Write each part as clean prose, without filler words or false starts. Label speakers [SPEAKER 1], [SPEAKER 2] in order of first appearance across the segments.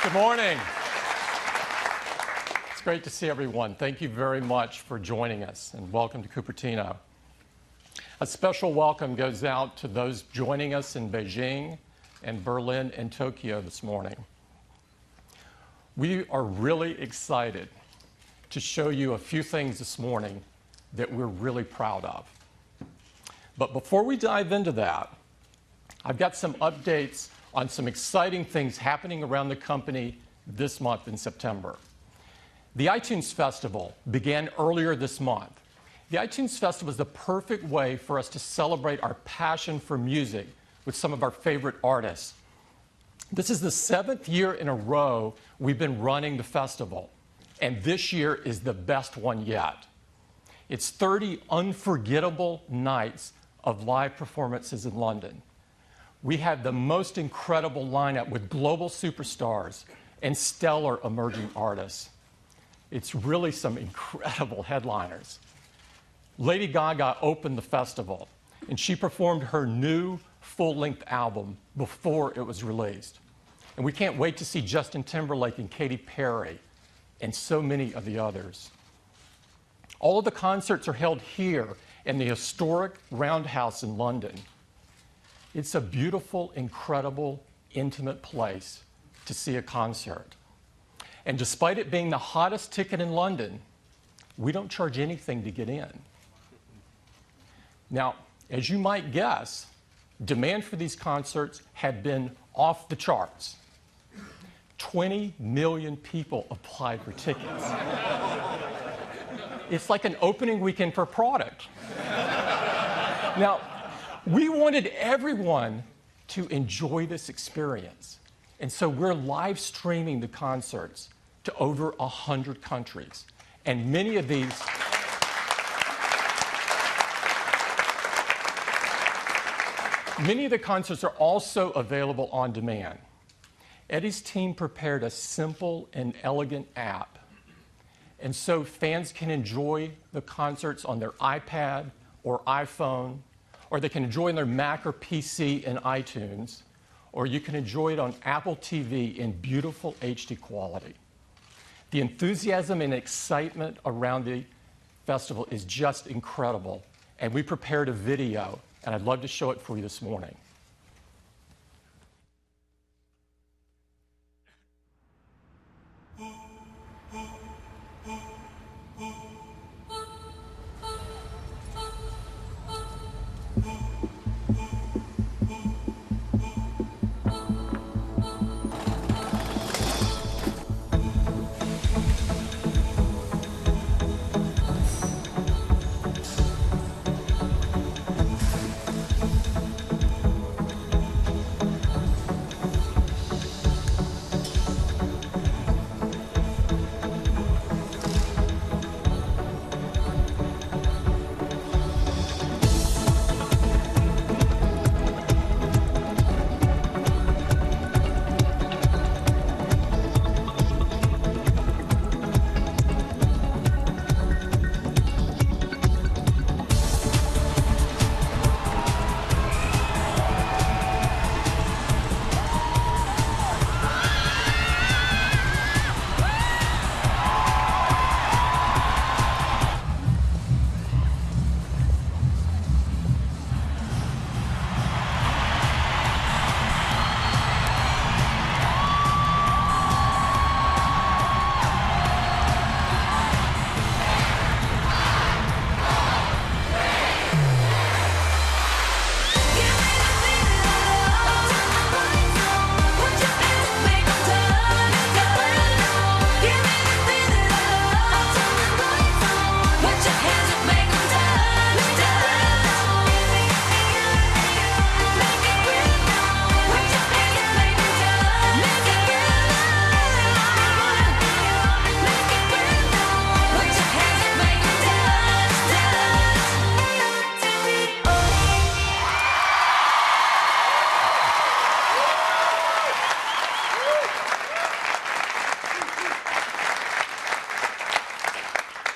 [SPEAKER 1] Good morning. It's great to see everyone. Thank you very much for joining us, and welcome to Cupertino. A special welcome goes out to those joining us in Beijing and Berlin and Tokyo this morning. We are really excited to show you a few things this morning that we're really proud of. But before we dive into that, I've got some updates on some exciting things happening around the company this month in September. The iTunes Festival began earlier this month. The iTunes Festival is the perfect way for us to celebrate our passion for music with some of our favorite artists. This is the 7th year in a row we've been running the festival, and this year is the best one yet. It's 30 unforgettable nights of live performances in London. We have the most incredible lineup with global superstars and stellar emerging artists. It's really some incredible headliners. Lady Gaga opened the festival, and she performed her new full-length album before it was released. And we can't wait to see Justin Timberlake and Katy Perry and so many of the others. All of the concerts are held here in the historic Roundhouse in London. It's a beautiful, incredible, intimate place to see a concert. And despite it being the hottest ticket in London, we don't charge anything to get in. Now, as you might guess, demand for these concerts have been off the charts. 20 million people applied for tickets. It's like an opening weekend for a product. Now, we wanted everyone to enjoy this experience, and so we're live streaming the concerts to over 100 countries. And many of the concerts are also available on demand. Eddie's team prepared a simple and elegant app, and so fans can enjoy the concerts on their iPad or iPhone, or they can enjoy it on their Mac or PC in iTunes, or you can enjoy it on Apple TV in beautiful HD quality. The enthusiasm and excitement around the festival is just incredible, and we prepared a video, and I'd love to show it for you this morning.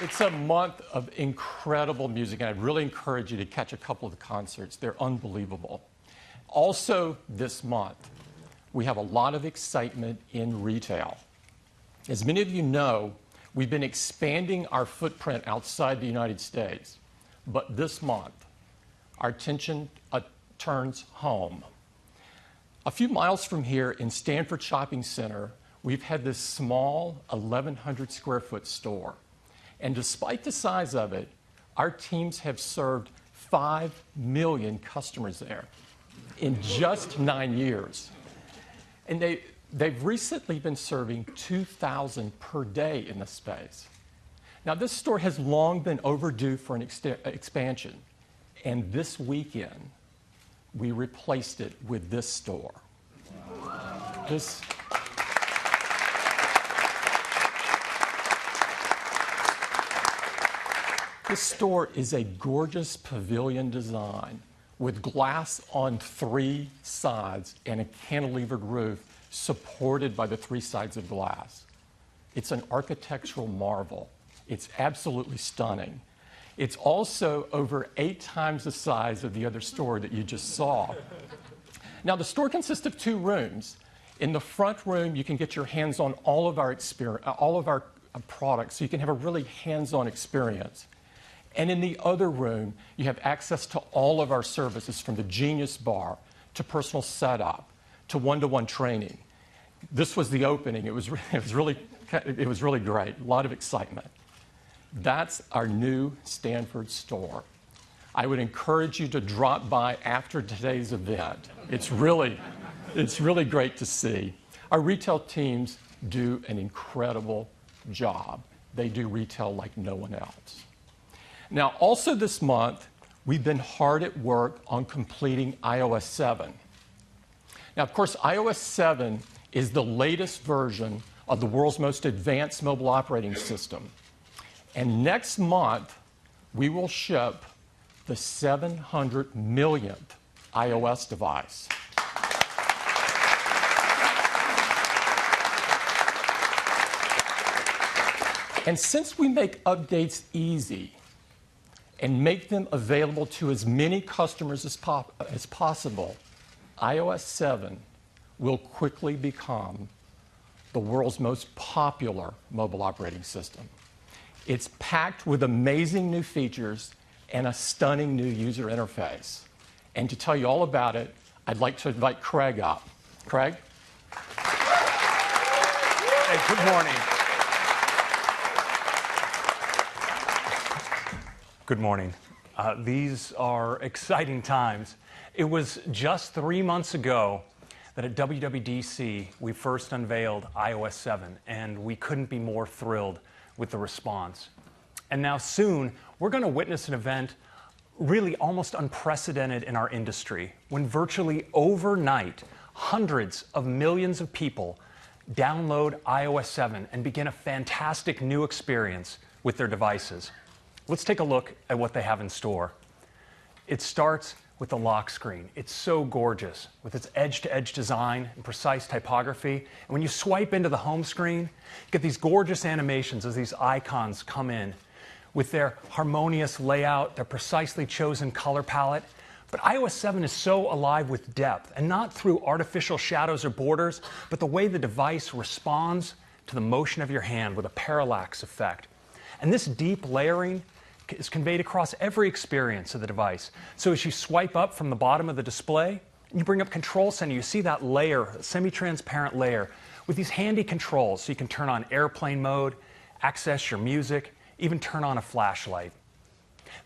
[SPEAKER 1] It's a month of incredible music, and I'd really encourage you to catch a couple of the concerts. They're unbelievable. Also this month, we have a lot of excitement in retail. As many of you know, we've been expanding our footprint outside the United States, but this month, our attention turns home. A few miles from here in Stanford Shopping Center, we've had this small 1,100 square foot store. And despite the size of it, our teams have served 5 million customers there in just 9 years. And they've recently been serving 2,000 per day in this space. Now, this store has long been overdue for an expansion. And this weekend, we replaced it with this store. This store is a gorgeous pavilion design with glass on 3 sides and a cantilevered roof supported by the 3 sides of glass. It's an architectural marvel. It's absolutely stunning. It's also over 8 times the size of the other store that you just saw. Now, the store consists of 2 rooms. In the front room, you can get your hands on all of our products, so you can have a really hands-on experience. And in the other room, you have access to all of our services, from the Genius Bar to personal setup to one-to-one training. This was the opening. It was really great. A lot of excitement. That's our new Stanford store. I would encourage you to drop by after today's event. It's really great to see. Our retail teams do an incredible job. They do retail like no one else. Now, also this month, we've been hard at work on completing iOS 7. Now, of course, iOS 7 is the latest version of the world's most advanced mobile operating system. And next month, we will ship the 700 millionth iOS device. And since we make updates easy and make them available to as many customers as possible, iOS 7 will quickly become the world's most popular mobile operating system. It's packed with amazing new features and a stunning new user interface. And to tell you all about it, I'd like to invite Craig up. Craig?
[SPEAKER 2] Hey, good morning. Good morning. These are exciting times. It was just 3 months ago that at WWDC we first unveiled iOS 7, and we couldn't be more thrilled with the response. And now soon, we're going to witness an event really almost unprecedented in our industry, when virtually overnight, hundreds of millions of people download iOS 7 and begin a fantastic new experience with their devices. Let's take a look at what they have in store. It starts with the lock screen. It's so gorgeous with its edge-to-edge design and precise typography. And when you swipe into the home screen, you get these gorgeous animations as these icons come in with their harmonious layout, their precisely chosen color palette. But iOS 7 is so alive with depth, and not through artificial shadows or borders, but the way the device responds to the motion of your hand with a parallax effect. And this deep layering is conveyed across every experience of the device. So as you swipe up from the bottom of the display, and you bring up Control Center, you see that layer, a semi-transparent layer, with these handy controls so you can turn on airplane mode, access your music, even turn on a flashlight.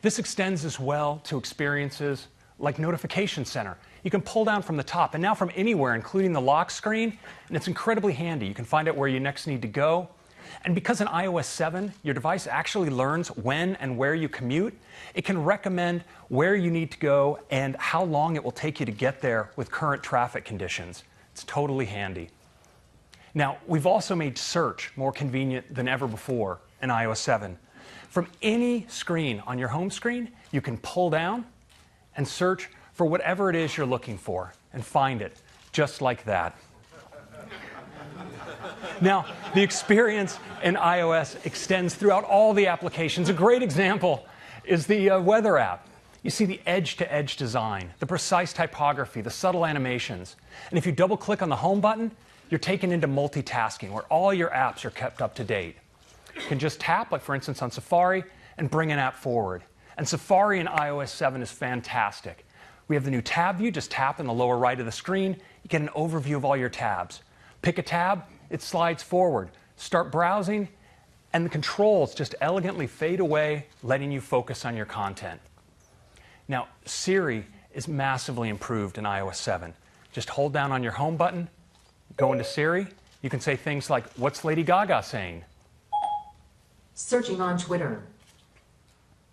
[SPEAKER 2] This extends as well to experiences like Notification Center. You can pull down from the top, and now from anywhere, including the lock screen, and it's incredibly handy. You can find out where you next need to go. And because in iOS 7, your device actually learns when and where you commute, it can recommend where you need to go and how long it will take you to get there with current traffic conditions. It's totally handy. Now, we've also made search more convenient than ever before in iOS 7. From any screen on your home screen, you can pull down and search for whatever it is you're looking for and find it just like that. Now, the experience in iOS extends throughout all the applications. A great example is the weather app. You see the edge-to-edge design, the precise typography, the subtle animations. And if you double-click on the home button, you're taken into multitasking, where all your apps are kept up to date. You can just tap, like for instance on Safari, and bring an app forward. And Safari in iOS 7 is fantastic. We have the new tab view. Just tap in the lower right of the screen. You get an overview of all your tabs. Pick a tab, it slides forward. Start browsing, and the controls just elegantly fade away, letting you focus on your content. Now, Siri is massively improved in iOS 7. Just hold down on your home button, go into Siri. You can say things like, "What's Lady Gaga saying?"
[SPEAKER 3] Searching on Twitter.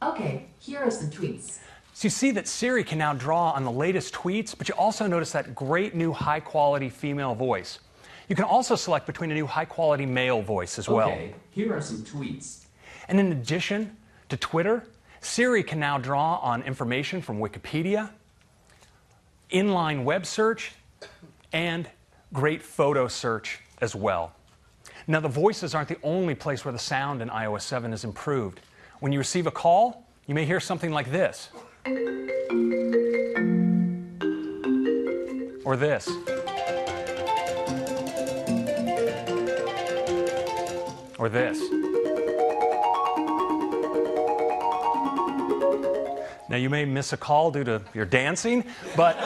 [SPEAKER 3] Okay, here are some tweets.
[SPEAKER 2] So you see that Siri can now draw on the latest tweets, but you also notice that great new high-quality female voice. You can also select between a new high-quality male voice as well.
[SPEAKER 4] Okay, here are some tweets.
[SPEAKER 2] And in addition to Twitter, Siri can now draw on information from Wikipedia, inline web search, and great photo search as well. Now, the voices aren't the only place where the sound in iOS 7 is improved. When you receive a call, you may hear something like this. Or this. Or this. Now, you may miss a call due to your dancing, but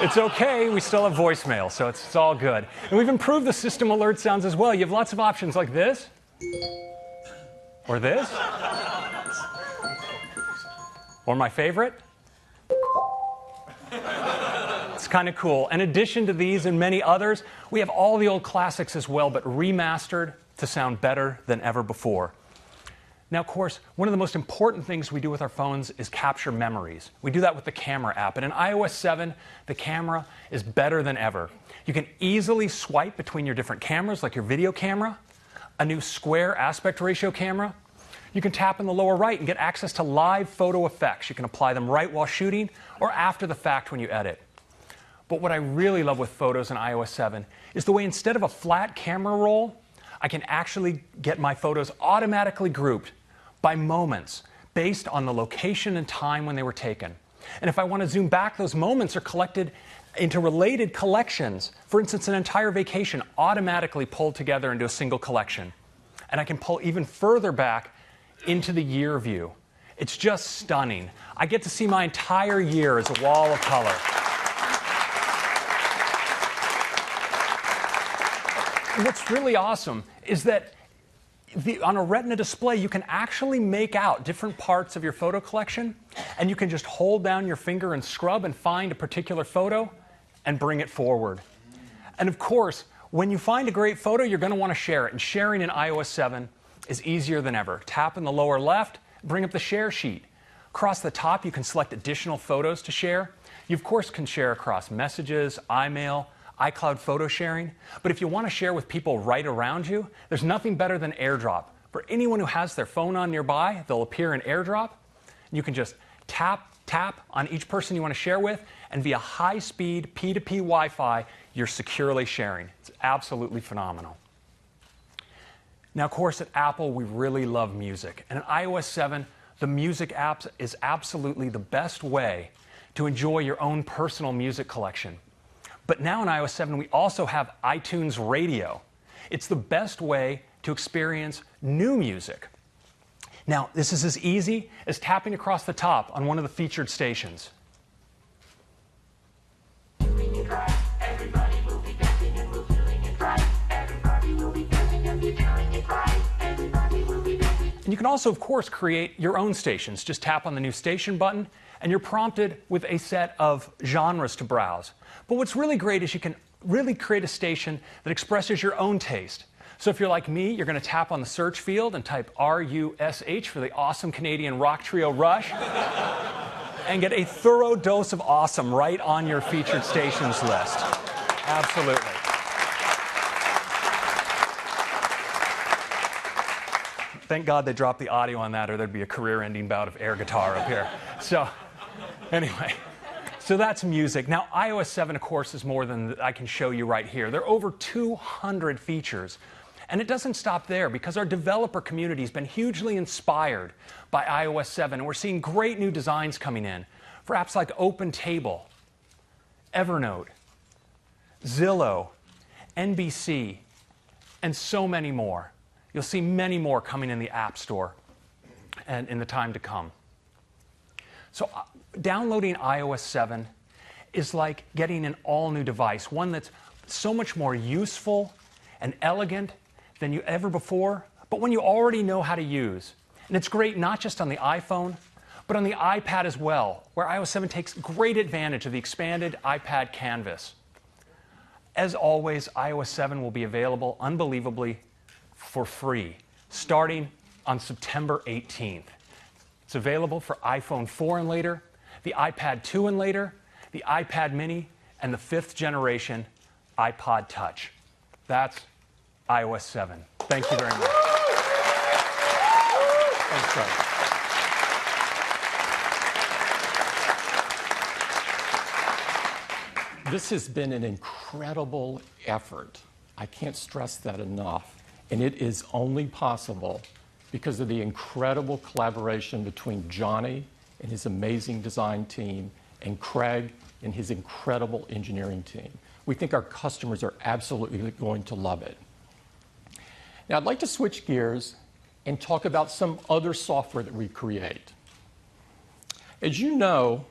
[SPEAKER 2] it's okay. We still have voicemail, so it's all good. And we've improved the system alert sounds as well. You have lots of options like this. Or this. Or my favorite. It's kind of cool. In addition to these and many others, we have all the old classics as well, but remastered to sound better than ever before. Now, of course, one of the most important things we do with our phones is capture memories. We do that with the camera app. And in iOS 7, the camera is better than ever. You can easily swipe between your different cameras, like your video camera, a new square aspect ratio camera. You can tap in the lower right and get access to live photo effects. You can apply them right while shooting or after the fact when you edit. But what I really love with photos in iOS 7 is the way instead of a flat camera roll, I can actually get my photos automatically grouped by moments based on the location and time when they were taken. And if I want to zoom back, those moments are collected into related collections. For instance, an entire vacation automatically pulled together into a single collection. And I can pull even further back into the year view. It's just stunning. I get to see my entire year as a wall of color. And what's really awesome is that on a Retina display, you can actually make out different parts of your photo collection, and you can just hold down your finger and scrub and find a particular photo and bring it forward. And of course, when you find a great photo, you're going to want to share it. And sharing in iOS 7 is easier than ever. Tap in the lower left, bring up the share sheet. Across the top, you can select additional photos to share. You, of course, can share across messages, iMail, iCloud photo sharing. But if you want to share with people right around you, there's nothing better than AirDrop. For anyone who has their phone on nearby, they'll appear in AirDrop. You can just tap on each person you want to share with, and via high-speed P2P Wi-Fi, you're securely sharing. It's absolutely phenomenal. Now, of course, at Apple, we really love music. And in iOS 7, the Music apps is absolutely the best way to enjoy your own personal music collection. But now in iOS 7, we also have iTunes Radio. It's the best way to experience new music. Now, this is as easy as tapping across the top on one of the featured stations. And you can also, of course, create your own stations. Just tap on the new station button, and you're prompted with a set of genres to browse. But what's really great is you can really create a station that expresses your own taste. So if you're like me, you're going to tap on the search field and type RUSH for the awesome Canadian rock trio Rush, and get a thorough dose of awesome right on your featured stations list. Absolutely. Thank God they dropped the audio on that, or there'd be a career-ending bout of air guitar up here. So, anyway, so that's music. Now, iOS 7, of course, is more than I can show you right here. There are over 200 features. And it doesn't stop there, because our developer community has been hugely inspired by iOS 7, and we're seeing great new designs coming in for apps like OpenTable, Evernote, Zillow, NBC, and so many more. You'll see many more coming in the App Store and in the time to come. So downloading iOS 7 is like getting an all-new device, one that's so much more useful and elegant than you ever before, but one you already know how to use. And it's great not just on the iPhone, but on the iPad as well, where iOS 7 takes great advantage of the expanded iPad canvas. As always, iOS 7 will be available, unbelievably, for free, starting on September 18th. It's available for iPhone 4 and later, the iPad 2 and later, the iPad mini, and the 5th generation iPod Touch. That's iOS 7. Thank you very much.
[SPEAKER 1] Thanks, Craig. This has been an incredible effort. I can't stress that enough. And it is only possible because of the incredible collaboration between Johnny and his amazing design team and Craig and his incredible engineering team. We think our customers are absolutely going to love it. Now, I'd like to switch gears and talk about some other software that we create. As you know,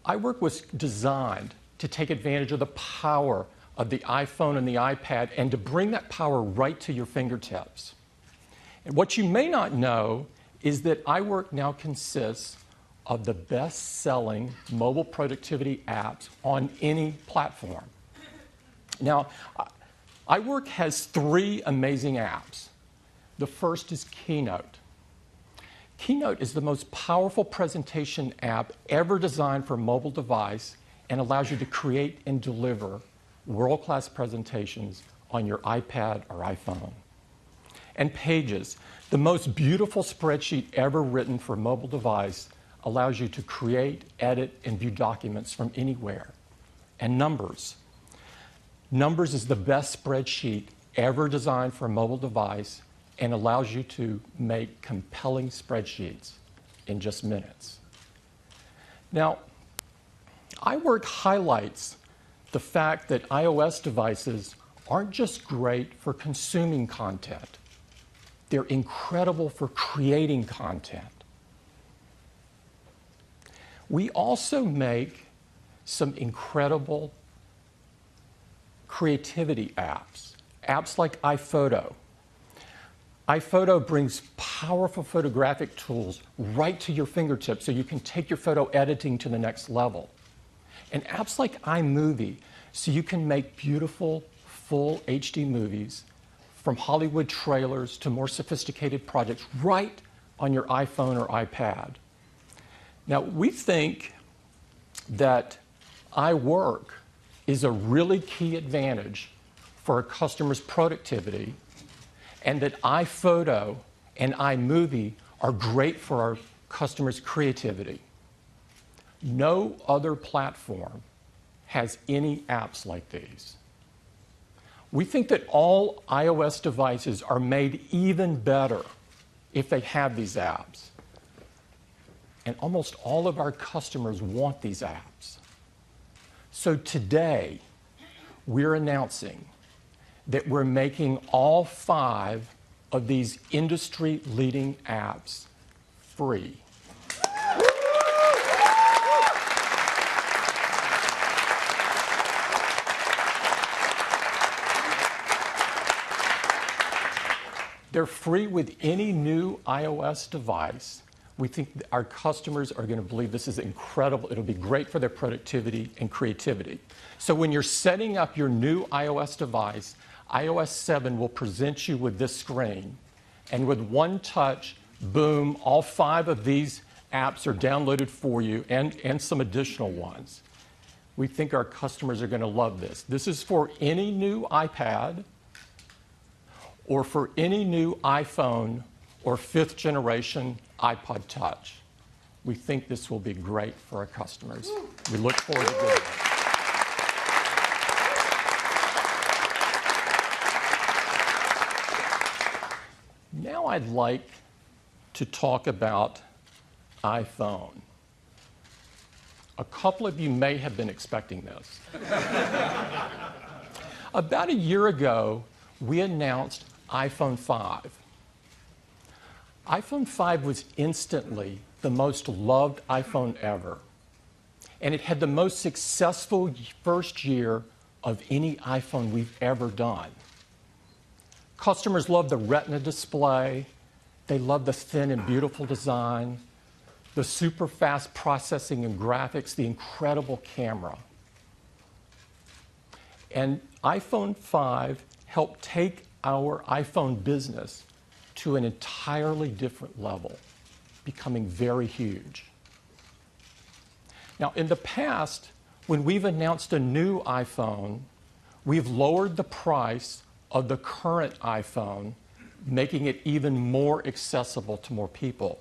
[SPEAKER 1] iWork was designed to take advantage of the power of the iPhone and the iPad and to bring that power right to your fingertips. And what you may not know is that iWork now consists of the best-selling mobile productivity apps on any platform. Now, iWork has 3 amazing apps. The first is Keynote. Keynote is the most powerful presentation app ever designed for a mobile device and allows you to create and deliver world-class presentations on your iPad or iPhone. And Pages, the most beautiful spreadsheet ever written for a mobile device, allows you to create, edit, and view documents from anywhere. And Numbers. Numbers is the best spreadsheet ever designed for a mobile device and allows you to make compelling spreadsheets in just minutes. Now, iWork highlights the fact that iOS devices aren't just great for consuming content. They're incredible for creating content. We also make some incredible creativity apps, apps like iPhoto. iPhoto brings powerful photographic tools right to your fingertips so you can take your photo editing to the next level. And apps like iMovie, so you can make beautiful, full HD movies from Hollywood trailers to more sophisticated projects right on your iPhone or iPad. Now, we think that iWork is a really key advantage for a customer's productivity, and that iPhoto and iMovie are great for our customers' creativity. No other platform has any apps like these. We think that all iOS devices are made even better if they have these apps. And almost all of our customers want these apps. So today, we're announcing that we're making all 5 of these industry-leading apps free. They're free with any new iOS device. We think our customers are going to believe this is incredible. It'll be great for their productivity and creativity. So when you're setting up your new iOS device, iOS 7 will present you with this screen. And with one touch, boom, all 5 of these apps are downloaded for you and some additional ones. We think our customers are going to love this. This is for any new iPad or for any new iPhone or 5th generation iPod Touch. We think this will be great for our customers. We look forward to doing it. I'd like to talk about iPhone. A couple of you may have been expecting this. About a year ago, we announced iPhone 5. iPhone 5 was instantly the most loved iPhone ever, and it had the most successful first year of any iPhone we've ever done. Customers loved the Retina display, they loved the thin and beautiful design, the super fast processing and graphics, the incredible camera. And iPhone 5 helped take our iPhone business to an entirely different level, becoming very huge. Now, in the past, when we've announced a new iPhone, we've lowered the price of the current iPhone, making it even more accessible to more people.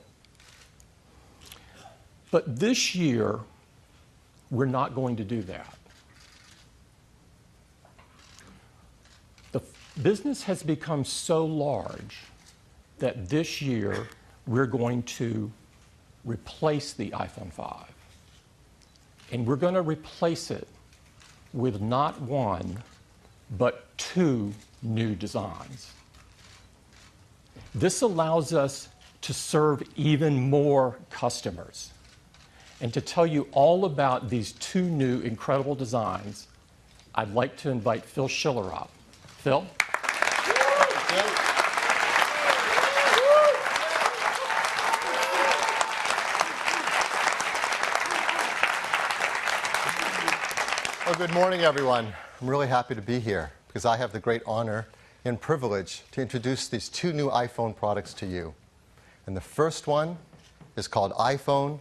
[SPEAKER 1] But this year, we're not going to do that. The business has become so large that this year we're going to replace the iPhone 5. And we're going to replace it with not one, but two new designs. This allows us to serve even more customers. And to tell you all about these two new incredible designs, I'd like to invite Phil Schiller up. Phil?
[SPEAKER 5] Well, good morning, everyone. I'm really happy to be here because I have the great honor and privilege to introduce these two new iPhone products to you. And the first one is called iPhone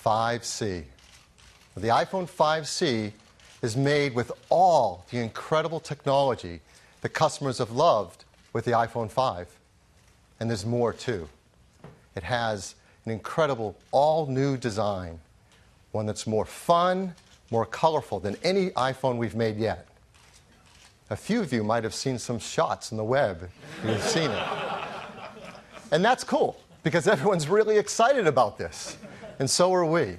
[SPEAKER 5] 5C. The iPhone 5C is made with all the incredible technology that customers have loved with the iPhone 5. And there's more, too. It has an incredible all-new design, one that's more fun, more colorful than any iPhone we've made yet. A few of you might have seen some shots on the web. You've seen it. And that's cool, because everyone's really excited about this. And so are we.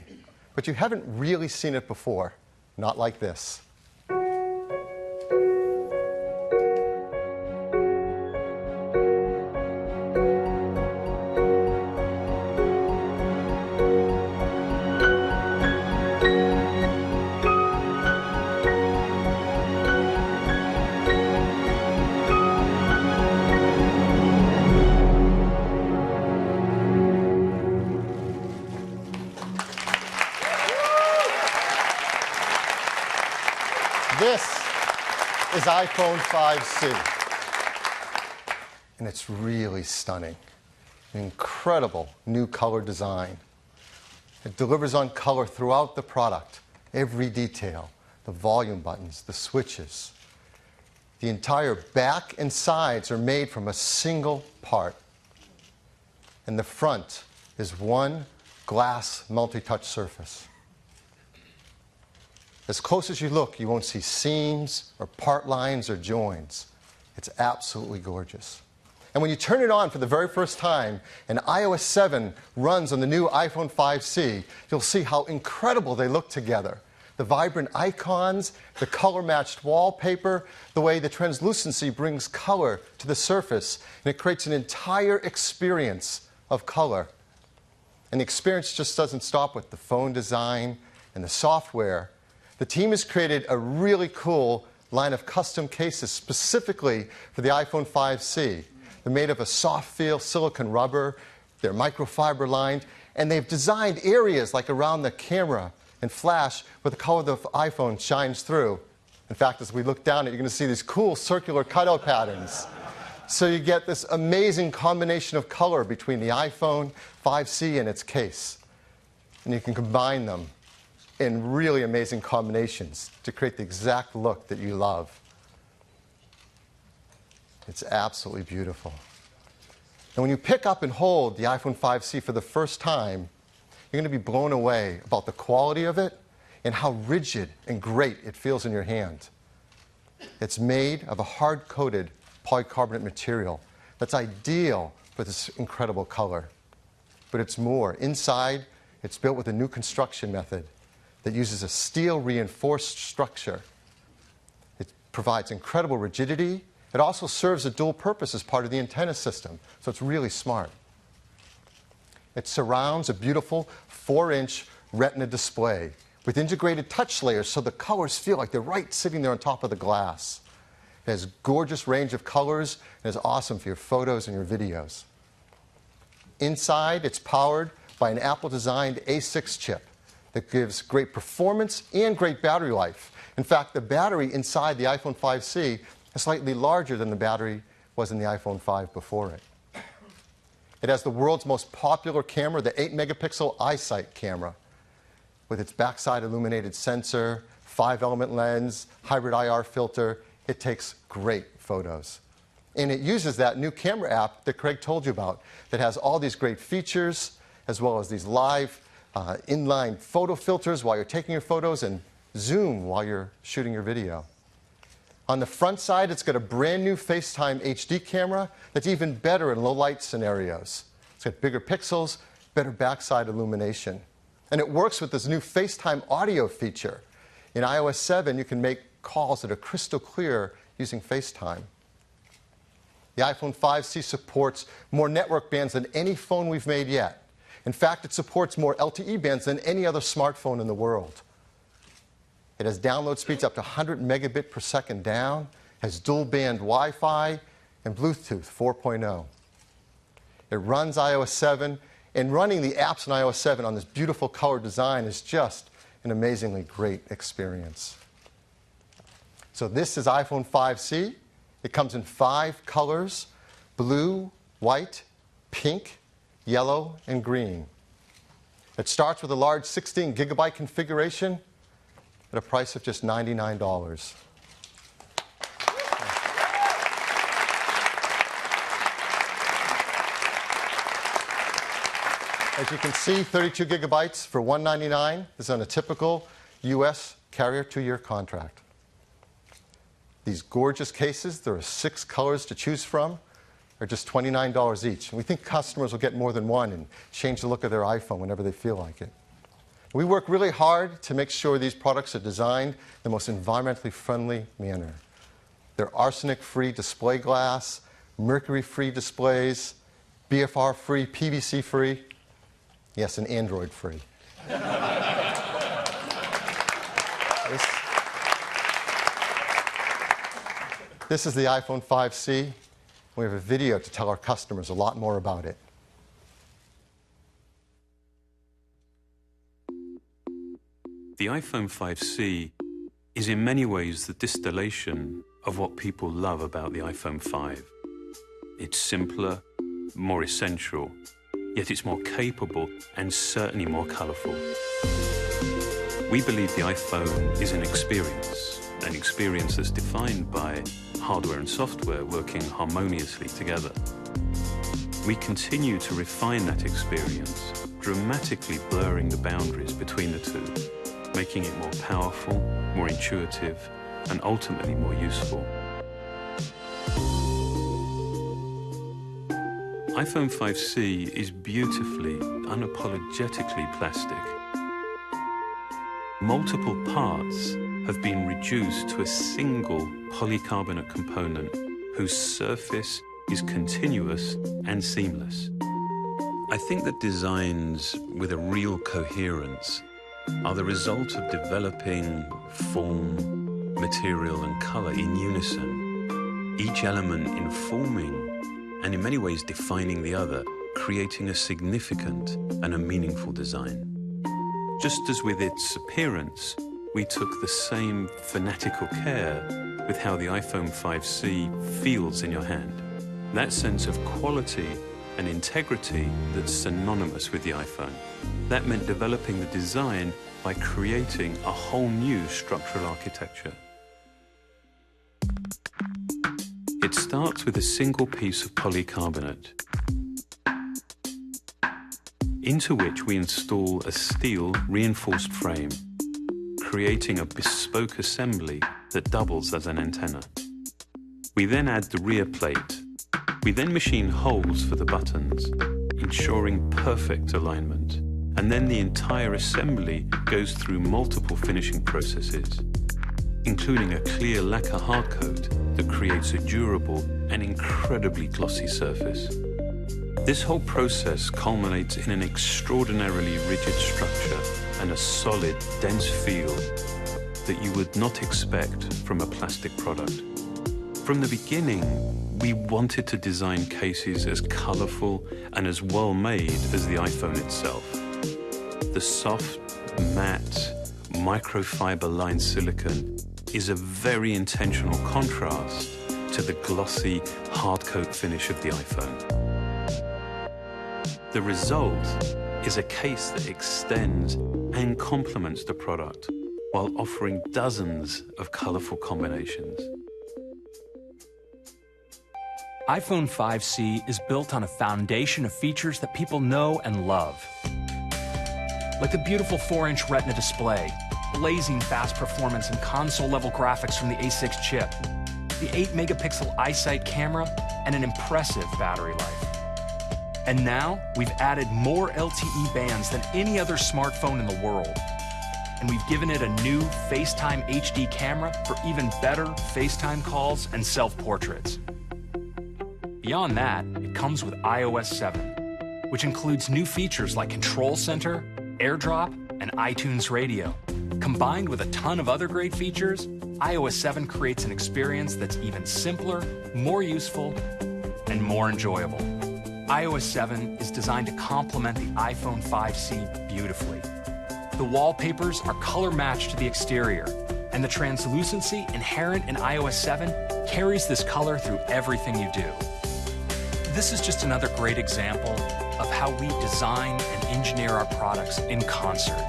[SPEAKER 5] But you haven't really seen it before. Not like this. This is iPhone 5C. And it's really stunning. An incredible new color design. It delivers on color throughout the product. Every detail, the volume buttons, the switches. The entire back and sides are made from a single part. And the front is one glass multi-touch surface. As close as you look, you won't see seams or part lines or joins. It's absolutely gorgeous. And when you turn it on for the very first time and iOS 7 runs on the new iPhone 5C, you'll see how incredible they look together. The vibrant icons, the color-matched wallpaper, the way the translucency brings color to the surface, and it creates an entire experience of color. And the experience just doesn't stop with the phone design and the software. The team has created a really cool line of custom cases specifically for the iPhone 5C. They're made of a soft feel silicone rubber, they're microfiber lined, and they've designed areas like around the camera and flash where the color of the iPhone shines through. In fact, as we look down, you're going to see these cool circular cutout patterns. So you get this amazing combination of color between the iPhone 5C and its case. And you can combine them in really amazing combinations to create the exact look that you love. It's absolutely beautiful. And when you pick up and hold the iPhone 5C for the first time, you're going to be blown away about the quality of it and how rigid and great it feels in your hand. It's made of a hard-coated polycarbonate material that's ideal for this incredible color. But it's more. Inside, it's built with a new construction method that uses a steel-reinforced structure. It provides incredible rigidity. It also serves a dual purpose as part of the antenna system, so it's really smart. It surrounds a beautiful 4-inch Retina display with integrated touch layers so the colors feel like they're right sitting there on top of the glass. It has a gorgeous range of colors and is awesome for your photos and your videos. Inside, it's powered by an Apple-designed A6 chip that gives great performance and great battery life. In fact, the battery inside the iPhone 5C is slightly larger than the battery was in the iPhone 5 before it. It has the world's most popular camera, the 8-megapixel iSight camera, with its backside illuminated sensor, 5-element lens, hybrid IR filter. It takes great photos. And it uses that new camera app that Craig told you about that has all these great features, as well as these live inline photo filters while you're taking your photos and zoom while you're shooting your video. On the front side, it's got a brand new FaceTime HD camera that's even better in low light scenarios. It's got bigger pixels, better backside illumination. And it works with this new FaceTime audio feature. In iOS 7, you can make calls that are crystal clear using FaceTime. The iPhone 5C supports more network bands than any phone we've made yet. In fact, it supports more LTE bands than any other smartphone in the world. It has download speeds up to 100 megabit per second down, has dual-band Wi-Fi, and Bluetooth 4.0. It runs iOS 7, and running the apps in iOS 7 on this beautiful color design is just an amazingly great experience. So this is iPhone 5C. It comes in 5 colors: blue, white, pink, yellow, and green. It starts with a large 16-gigabyte configuration at a price of just $99. As you can see, 32 gigabytes for $199 is on a typical US carrier 2-year contract. These gorgeous cases, there are 6 colors to choose from, are just $29 each. And we think customers will get more than one and change the look of their iPhone whenever they feel like it. We work really hard to make sure these products are designed in the most environmentally friendly manner. They're arsenic-free display glass, mercury-free displays, BFR-free, PVC-free, yes, and Android-free. This is the iPhone 5C. We have a video to tell our customers a lot more about it.
[SPEAKER 6] The iPhone 5C is in many ways the distillation of what people love about the iPhone 5. It's simpler, more essential, yet it's more capable and certainly more colorful. We believe the iPhone is an experience that's defined by hardware and software working harmoniously together. We continue to refine that experience, dramatically blurring the boundaries between the two, making it more powerful, more intuitive, and ultimately more useful. iPhone 5C is beautifully, unapologetically plastic. Multiple parts have been reduced to a single polycarbonate component whose surface is continuous and seamless. I think that designs with a real coherence are the result of developing form, material, and color in unison, each element informing and in many ways defining the other, creating a significant and a meaningful design. Just as with its appearance, we took the same fanatical care with how the iPhone 5C feels in your hand. That sense of quality and integrity that's synonymous with the iPhone. That meant developing the design by creating a whole new structural architecture. It starts with a single piece of polycarbonate, into which we install a steel reinforced frame, creating a bespoke assembly that doubles as an antenna. We then add the rear plate, We then machine holes for the buttons, ensuring perfect alignment. And then the entire assembly goes through multiple finishing processes, including a clear lacquer hardcoat that creates a durable and incredibly glossy surface. This whole process culminates in an extraordinarily rigid structure and a solid, dense feel that you would not expect from a plastic product. From the beginning, we wanted to design cases as colorful and as well made as the iPhone itself. The soft, matte, microfiber-lined silicone is a very intentional contrast to the glossy, hardcoat finish of the iPhone. The result is a case that extends and complements the product while offering dozens of colorful combinations.
[SPEAKER 7] iPhone 5C is built on a foundation of features that people know and love. Like the beautiful 4-inch Retina display, blazing fast performance and console-level graphics from the A6 chip, the 8-megapixel iSight camera, and an impressive battery life. And now, we've added more LTE bands than any other smartphone in the world. And we've given it a new FaceTime HD camera for even better FaceTime calls and self-portraits. Beyond that, it comes with iOS 7, which includes new features like Control Center, AirDrop, and iTunes Radio. Combined with a ton of other great features, iOS 7 creates an experience that's even simpler, more useful, and more enjoyable. iOS 7 is designed to complement the iPhone 5C beautifully. The wallpapers are color-matched to the exterior, and the translucency inherent in iOS 7 carries this color through everything you do. This is just another great example of how we design and engineer our products in concert.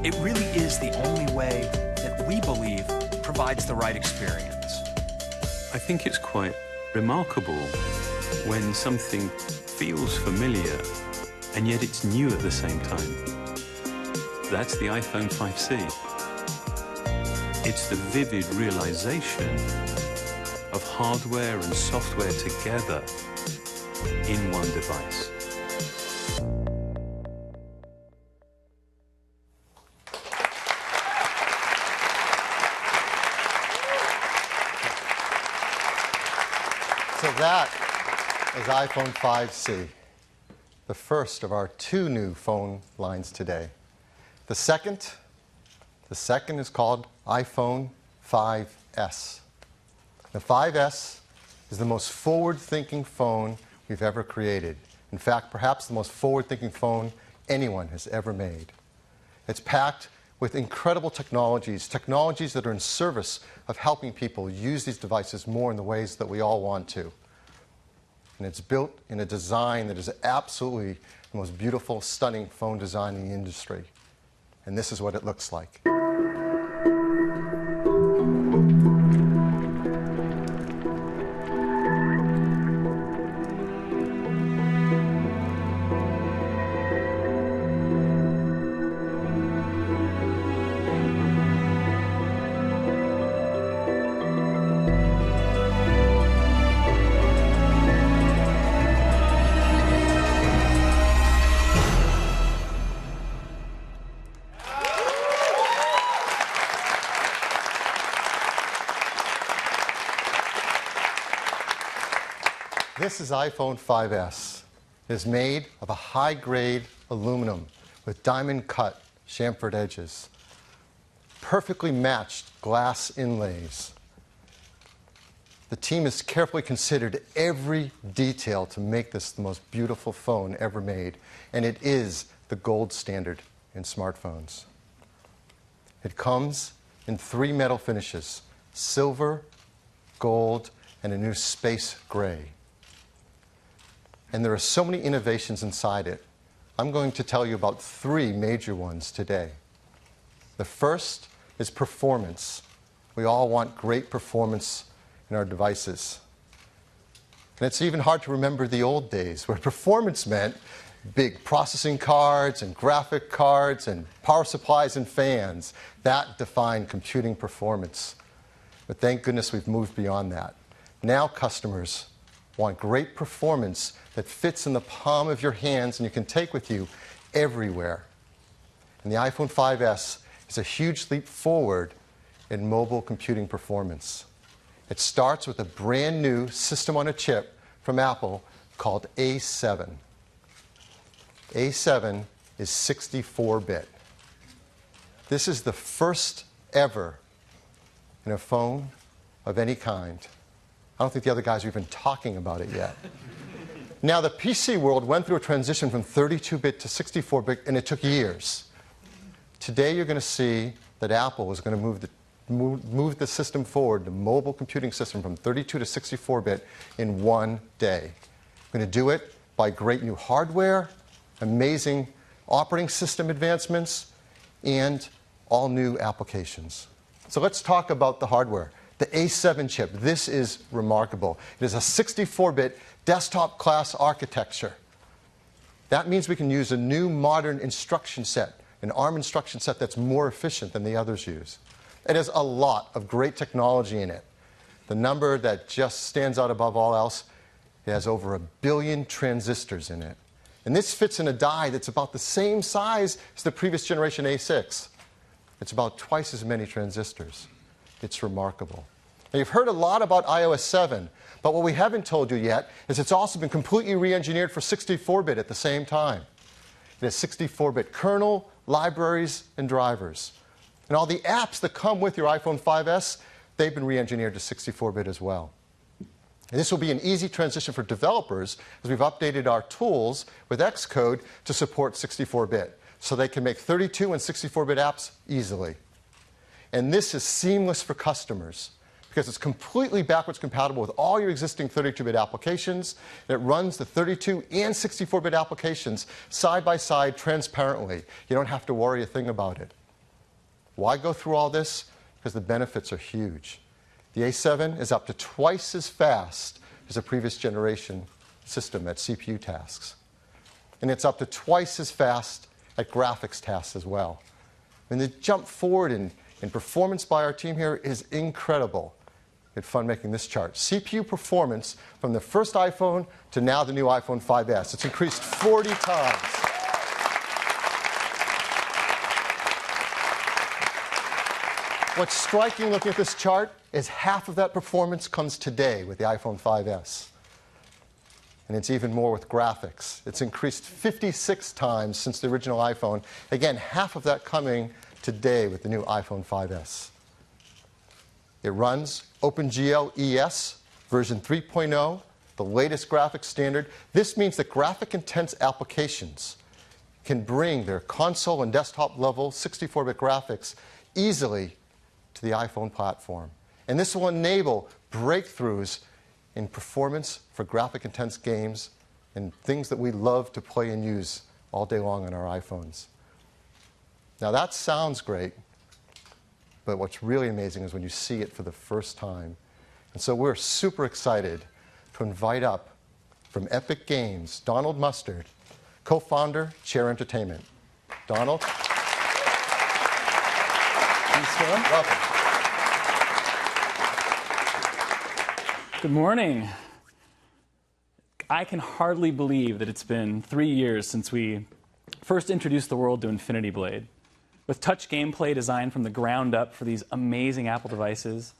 [SPEAKER 7] It really is the only way that we believe provides the right experience.
[SPEAKER 6] I think it's quite remarkable when something feels familiar and yet it's new at the same time. That's the iPhone 5C. It's the vivid realization of hardware and software together in one device.
[SPEAKER 5] So that is iPhone 5C, the first of our two new phone lines today. The second is called iPhone 5S. The 5S is the most forward-thinking phone we've ever created. In fact, perhaps the most forward-thinking phone anyone has ever made. It's packed with incredible technologies that are in service of helping people use these devices more in the ways that we all want to. And it's built in a design that is absolutely the most beautiful, stunning phone design in the industry. And this is what it looks like. This is iPhone 5S. It is made of a high-grade aluminum with diamond-cut chamfered edges, perfectly matched glass inlays. The team has carefully considered every detail to make this the most beautiful phone ever made, and it is the gold standard in smartphones. It comes in 3 metal finishes: silver, gold, and a new space gray. And there are so many innovations inside it. I'm going to tell you about 3 major ones today. The first is performance. We all want great performance in our devices. And it's even hard to remember the old days where performance meant big processing cards and graphic cards and power supplies and fans. That defined computing performance. But thank goodness we've moved beyond that. Now customers want great performance that fits in the palm of your hands and you can take with you everywhere. And the iPhone 5S is a huge leap forward in mobile computing performance. It starts with a brand new system on a chip from Apple called A7. A7 is 64-bit. This is the first ever in a phone of any kind. I don't think the other guys are even talking about it yet. Now, the PC world went through a transition from 32-bit to 64-bit, and it took years. Today, you're going to see that Apple is going to move the system forward, the mobile computing system, from 32 to 64-bit in one day. We're going to do it by great new hardware, amazing operating system advancements, and all new applications. So let's talk about the hardware. The A7 chip, this is remarkable. It is a 64-bit desktop class architecture. That means we can use a new modern instruction set, an ARM instruction set that's more efficient than the others use. It has a lot of great technology in it. The number that just stands out above all else, it has over 1 billion transistors in it. And this fits in a die that's about the same size as the previous generation A6. It's about twice as many transistors. It's remarkable. Now, you've heard a lot about iOS 7, but what we haven't told you yet is it's also been completely re-engineered for 64-bit at the same time. It has 64-bit kernel, libraries, and drivers. And all the apps that come with your iPhone 5S, they've been re-engineered to 64-bit as well. And this will be an easy transition for developers as we've updated our tools with Xcode to support 64-bit, so they can make 32 and 64-bit apps easily. And this is seamless for customers because it's completely backwards compatible with all your existing 32-bit applications. It runs the 32 and 64-bit applications side by side transparently. You don't have to worry a thing about it. Why go through all this? Because the benefits are huge. The A7 is up to twice as fast as a previous generation system at CPU tasks. And it's up to twice as fast at graphics tasks as well. And the jump forward in performance by our team here is incredible. We had fun making this chart. CPU performance from the first iPhone to now the new iPhone 5S. It's increased 40 times. What's striking looking at this chart is half of that performance comes today with the iPhone 5S. And it's even more with graphics. It's increased 56 times since the original iPhone. Again, half of that coming today with the new iPhone 5S. It runs OpenGL ES version 3.0, the latest graphics standard. This means that graphic-intense applications can bring their console and desktop level 64-bit graphics easily to the iPhone platform. And this will enable breakthroughs in performance for graphic-intense games and things that we love to play and use all day long on our iPhones. Now that sounds great, but what's really amazing is when you see it for the first time. And so we're super excited to invite up from Epic Games, Donald Mustard, co-founder, Chair Entertainment. Donald? Welcome.
[SPEAKER 8] Good morning. I can hardly believe that it's been 3 years since we first introduced the world to Infinity Blade. With touch gameplay designed from the ground up for these amazing Apple devices,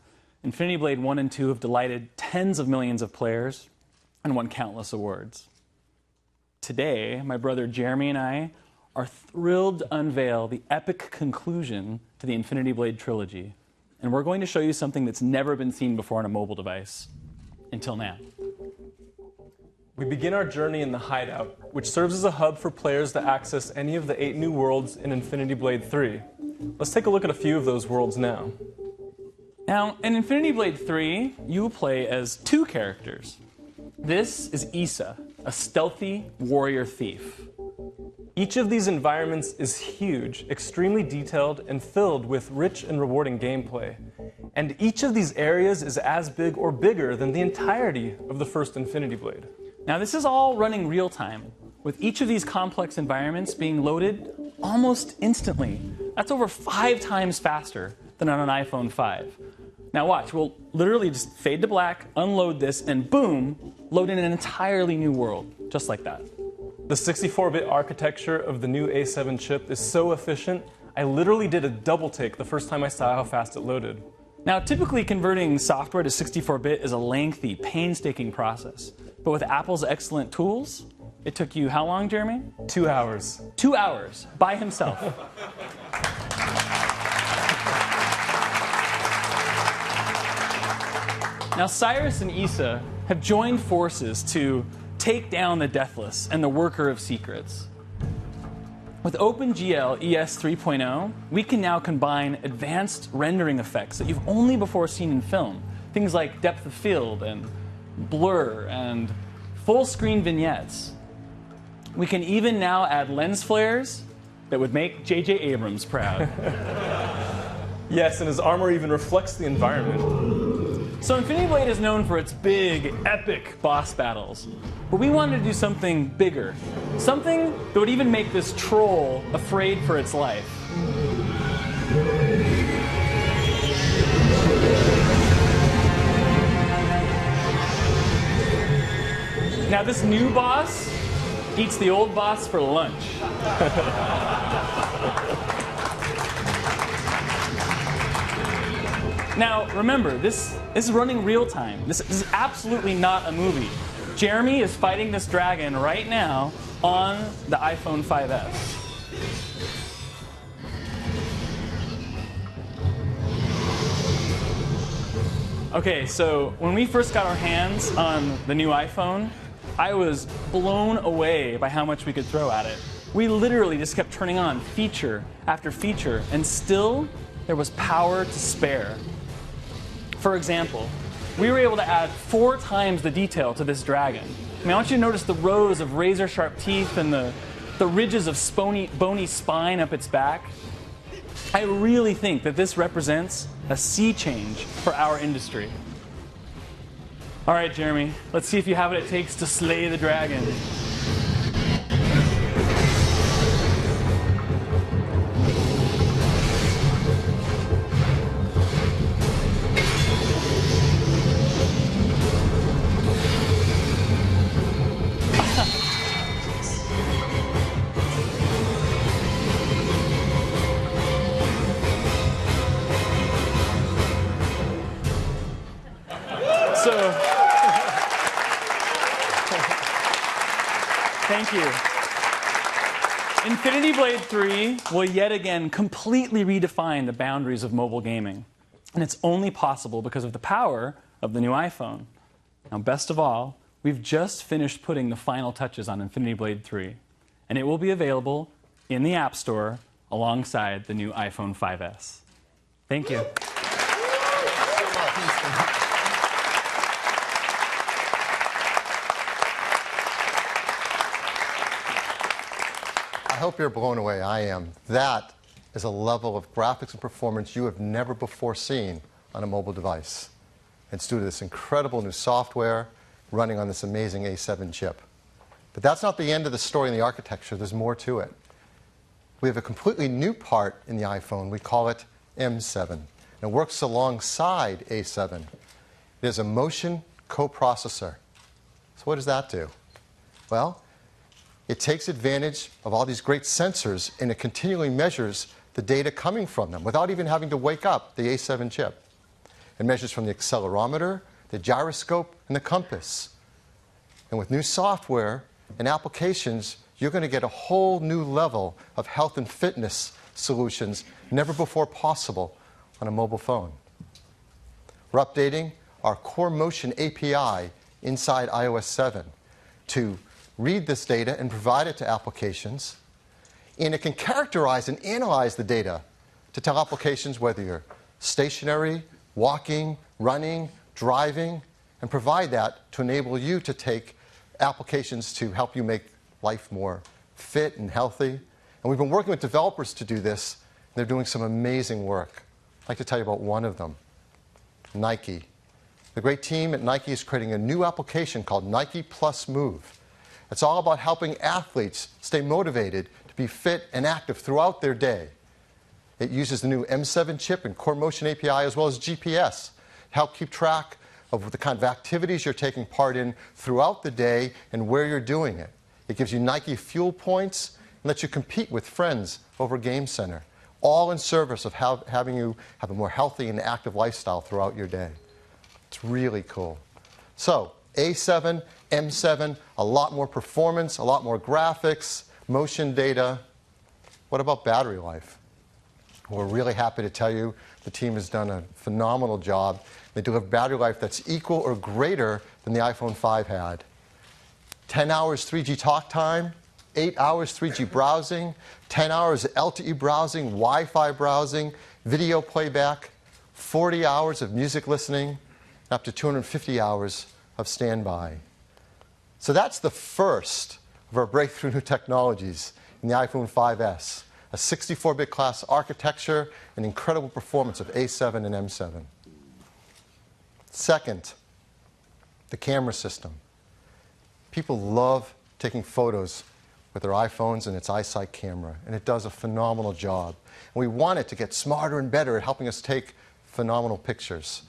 [SPEAKER 8] Infinity Blade 1 and 2 have delighted tens of millions of players and won countless awards. Today, my brother Jeremy and I are thrilled to unveil the epic conclusion to the Infinity Blade trilogy. And we're going to show you something that's never been seen before on a mobile device, until now.
[SPEAKER 9] We begin our journey in the Hideout, which serves as a hub for players to access any of the 8 new worlds in Infinity Blade 3. Let's take a look at a few of those worlds now.
[SPEAKER 8] Now, in Infinity Blade 3, you will play as 2 characters. This is Issa, a stealthy warrior thief.
[SPEAKER 9] Each of these environments is huge, extremely detailed, and filled with rich and rewarding gameplay. And each of these areas is as big or bigger than the entirety of the first Infinity Blade.
[SPEAKER 8] Now, this is all running real time, with each of these complex environments being loaded almost instantly. That's over 5 times faster than on an iPhone 5. Now watch, we'll literally just fade to black, unload this, and boom, load in an entirely new world, just like that.
[SPEAKER 9] The 64-bit architecture of the new A7 chip is so efficient, I literally did a double take the first time I saw how fast it loaded.
[SPEAKER 8] Now, typically converting software to 64-bit is a lengthy, painstaking process. But with Apple's excellent tools, it took you how long, Jeremy?
[SPEAKER 9] 2 hours.
[SPEAKER 8] 2 hours, by himself. Now, Cyrus and Issa have joined forces to take down the Deathless and the Worker of Secrets. With OpenGL ES 3.0, we can now combine advanced rendering effects that you've only before seen in film. Things like depth of field and blur and full-screen vignettes. We can even now add lens flares that would make J.J. Abrams proud.
[SPEAKER 9] Yes, and his armor even reflects the environment.
[SPEAKER 8] So Infinity Blade is known for its big, epic boss battles. But we wanted to do something bigger. Something that would even make this troll afraid for its life. Now this new boss eats the old boss for lunch. Now, remember, this is running real time. This is absolutely not a movie. Jeremy is fighting this dragon right now on the iPhone 5S. Okay, so when we first got our hands on the new iPhone, I was blown away by how much we could throw at it. We literally just kept turning on feature after feature, and still there was power to spare. For example, we were able to add 4 times the detail to this dragon. I mean, I want you to notice the rows of razor-sharp teeth and the ridges of bony spine up its back. I really think that this represents a sea change for our industry. All right, Jeremy, let's see if you have what it takes to slay the dragon. Thank you. Infinity Blade 3 will yet again completely redefine the boundaries of mobile gaming. And it's only possible because of the power of the new iPhone. Now, best of all, we've just finished putting the final touches on Infinity Blade 3. And it will be available in the App Store alongside the new iPhone 5S. Thank you.
[SPEAKER 5] I hope you're blown away. I am. That is a level of graphics and performance you have never before seen on a mobile device. It's due to this incredible new software running on this amazing A7 chip. But that's not the end of the story in the architecture. There's more to it. We have a completely new part in the iPhone. We call it M7. And it works alongside A7. It is a motion coprocessor. So what does that do? Well, it takes advantage of all these great sensors and it continually measures the data coming from them without even having to wake up the A7 chip. It measures from the accelerometer, the gyroscope, and the compass. And with new software and applications, you're going to get a whole new level of health and fitness solutions never before possible on a mobile phone. We're updating our Core Motion API inside iOS 7 to read this data and provide it to applications. And it can characterize and analyze the data to tell applications whether you're stationary, walking, running, driving, and provide that to enable you to take applications to help you make life more fit and healthy. And we've been working with developers to do this. And they're doing some amazing work. I'd like to tell you about one of them, Nike. The great team at Nike is creating a new application called Nike Plus Move. It's all about helping athletes stay motivated to be fit and active throughout their day. It uses the new M7 chip and Core Motion API as well as GPS help keep track of the kind of activities you're taking part in throughout the day and where you're doing it. It gives you Nike fuel points and lets you compete with friends over Game Center, all in service of having you have a more healthy and active lifestyle throughout your day. It's really cool. So, A7, M7, a lot more performance, a lot more graphics, motion data. What about battery life? We're really happy to tell you the team has done a phenomenal job. They deliver battery life that's equal or greater than the iPhone 5 had. 10 hours 3G talk time, 8 hours 3G browsing, 10 hours LTE browsing, Wi-Fi browsing, video playback, 40 hours of music listening, and up to 250 hours of standby. So that's the first of our breakthrough new technologies in the iPhone 5S, a 64-bit class architecture and incredible performance of A7 and M7. Second, the camera system. People love taking photos with their iPhones and its iSight camera, and it does a phenomenal job. And we want it to get smarter and better at helping us take phenomenal pictures.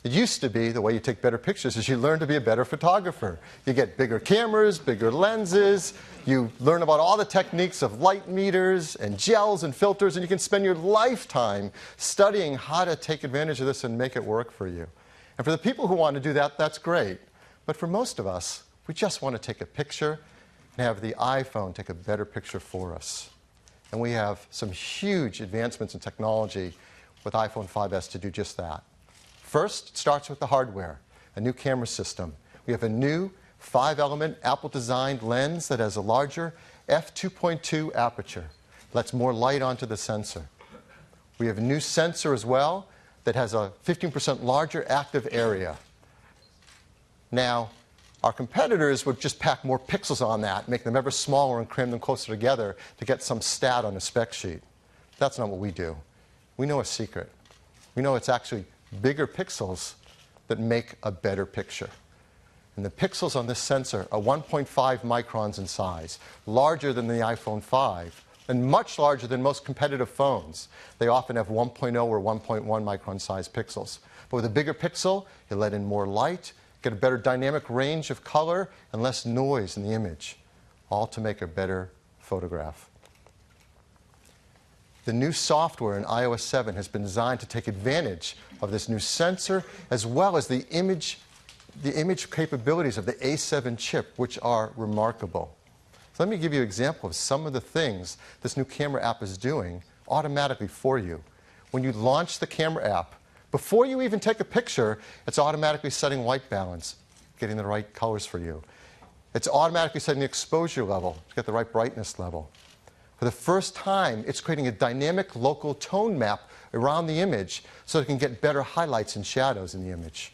[SPEAKER 5] It used to be the way you take better pictures is you learn to be a better photographer. You get bigger cameras, bigger lenses, you learn about all the techniques of light meters and gels and filters, and you can spend your lifetime studying how to take advantage of this and make it work for you. And for the people who want to do that, that's great. But for most of us, we just want to take a picture and have the iPhone take a better picture for us. And we have some huge advancements in technology with iPhone 5S to do just that. First, it starts with the hardware, a new camera system. We have a new 5-element Apple-designed lens that has a larger f2.2 aperture, lets more light onto the sensor. We have a new sensor as well that has a 15% larger active area. Now, our competitors would just pack more pixels on that, make them ever smaller and cram them closer together to get some stat on a spec sheet. That's not what we do. We know a secret. We know it's actually bigger pixels that make a better picture. And the pixels on this sensor are 1.5 microns in size, larger than the iPhone 5, and much larger than most competitive phones. They often have 1.0 or 1.1 micron size pixels. But with a bigger pixel, you let in more light, get a better dynamic range of color, and less noise in the image, all to make a better photograph. The new software in iOS 7 has been designed to take advantage of this new sensor as well as the image capabilities of the A7 chip, which are remarkable. So let me give you an example of some of the things this new camera app is doing automatically for you. When you launch the camera app, before you even take a picture, it's automatically setting white balance, getting the right colors for you. It's automatically setting the exposure level to get the right brightness level. For the first time, it's creating a dynamic local tone map around the image so it can get better highlights and shadows in the image.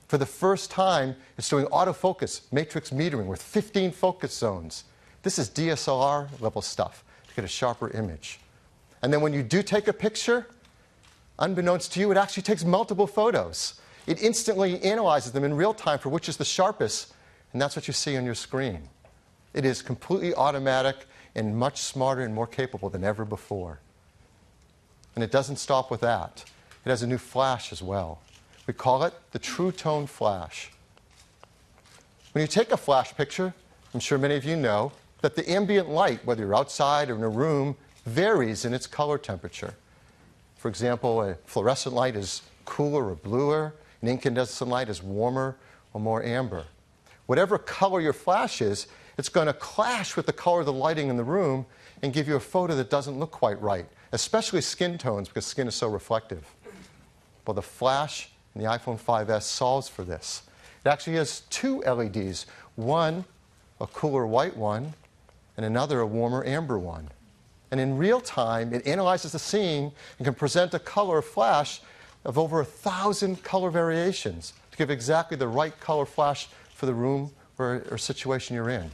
[SPEAKER 5] For the first time, it's doing autofocus, matrix metering with 15 focus zones. This is DSLR level stuff to get a sharper image. And then when you do take a picture, unbeknownst to you, it actually takes multiple photos. It instantly analyzes them in real time for which is the sharpest, and that's what you see on your screen. It is completely automatic and much smarter and more capable than ever before. And it doesn't stop with that. It has a new flash as well. We call it the True Tone Flash. When you take a flash picture, I'm sure many of you know that the ambient light, whether you're outside or in a room, varies in its color temperature. For example, a fluorescent light is cooler or bluer, an incandescent light is warmer or more amber. Whatever color your flash is, it's going to clash with the color of the lighting in the room and give you a photo that doesn't look quite right, especially skin tones because skin is so reflective. Well, the flash in the iPhone 5S solves for this. It actually has two LEDs, one a cooler white one and another a warmer amber one. And in real time, it analyzes the scene and can present a color flash of over 1,000 color variations to give exactly the right color flash for the room or situation you're in.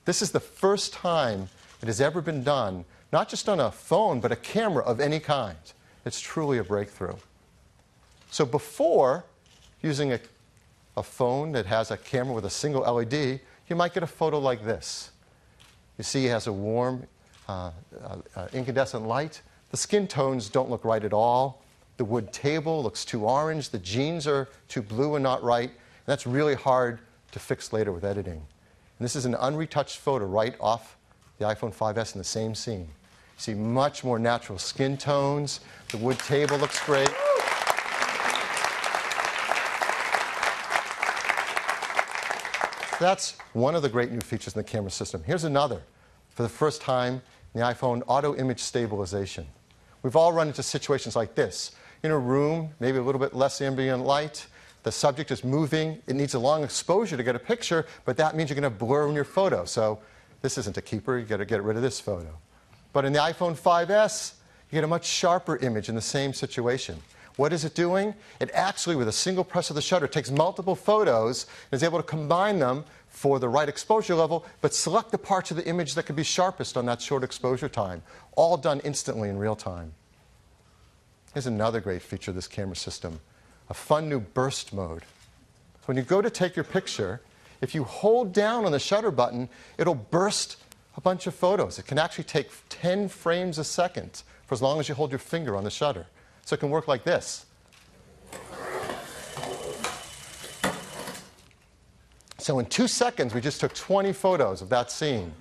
[SPEAKER 5] This is the first time it has ever been done, not just on a phone, but a camera of any kind. It's truly a breakthrough. So before, using a phone that has a camera with a single LED, you might get a photo like this. You see it has a warm incandescent light. The skin tones don't look right at all. The wood table looks too orange. The jeans are too blue and not right. And that's really hard to fix later with editing. And this is an unretouched photo right off the iPhone 5S in the same scene. You see much more natural skin tones. The wood table looks great. That's one of the great new features in the camera system. Here's another. For the first time in the iPhone, auto image stabilization. We've all run into situations like this. In a room, maybe a little bit less ambient light, the subject is moving, it needs a long exposure to get a picture, but that means you're going to blur in your photo. So this isn't a keeper, you've got to get rid of this photo. But in the iPhone 5S, you get a much sharper image in the same situation. What is it doing? It actually, with a single press of the shutter, takes multiple photos and is able to combine them for the right exposure level, but select the parts of the image that could be sharpest on that short exposure time. All done instantly in real time. Here's another great feature of this camera system, a fun new burst mode. So when you go to take your picture, if you hold down on the shutter button, it'll burst a bunch of photos. It can actually take 10 frames a second for as long as you hold your finger on the shutter. So it can work like this. So in 2 seconds, we just took 20 photos of that scene.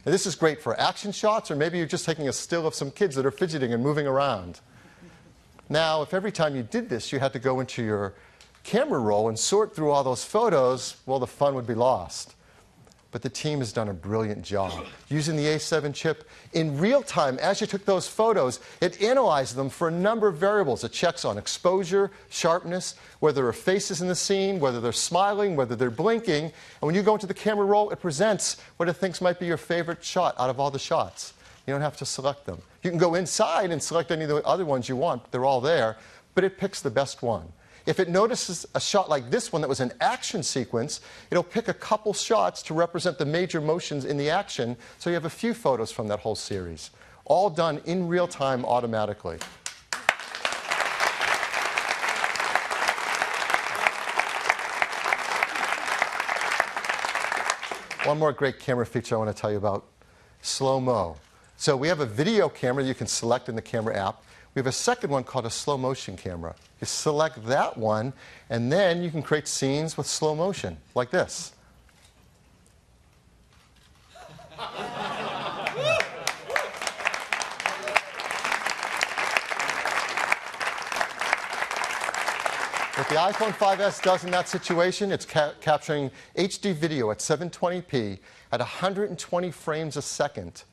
[SPEAKER 5] Now, this is great for action shots, or maybe you're just taking a still of some kids that are fidgeting and moving around. Now, if every time you did this, you had to go into your camera roll and sort through all those photos, well, the fun would be lost. But the team has done a brilliant job. Using the A7 chip, in real time, as you took those photos, it analyzed them for a number of variables. It checks on exposure, sharpness, whether there are faces in the scene, whether they're smiling, whether they're blinking. And when you go into the camera roll, it presents what it thinks might be your favorite shot out of all the shots. You don't have to select them. You can go inside and select any of the other ones you want. They're all there. But it picks the best one. If it notices a shot like this one that was an action sequence, it'll pick a couple shots to represent the major motions in the action, so you have a few photos from that whole series. All done in real time automatically. One more great camera feature I want to tell you about, slow-mo. So we have a video camera that you can select in the camera app. We have a second one called a slow motion camera. You select that one, and then you can create scenes with slow motion, like this. What the iPhone 5S does in that situation, it's capturing HD video at 720p at 120 frames a second.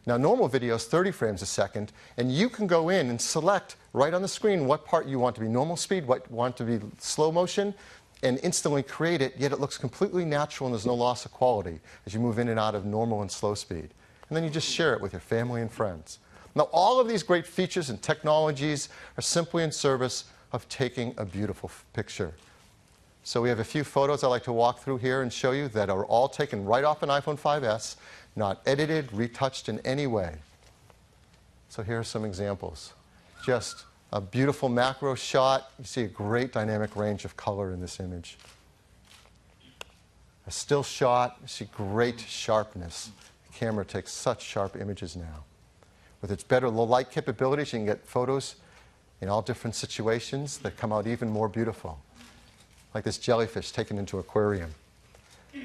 [SPEAKER 5] Now, normal video is 30 frames a second, and you can go in and select right on the screen what part you want to be normal speed, what you want to be slow motion, and instantly create it, yet it looks completely natural and there's no loss of quality as you move in and out of normal and slow speed. And then you just share it with your family and friends. Now, all of these great features and technologies are simply in service of taking a beautiful picture. So we have a few photos I'd like to walk through here and show you that are all taken right off an iPhone 5S, not edited, retouched in any way. So here are some examples. Just a beautiful macro shot. You see a great dynamic range of color in this image. A still shot, you see great sharpness. The camera takes such sharp images now. With its better low light capabilities, you can get photos in all different situations that come out even more beautiful. Like this jellyfish taken into an aquarium.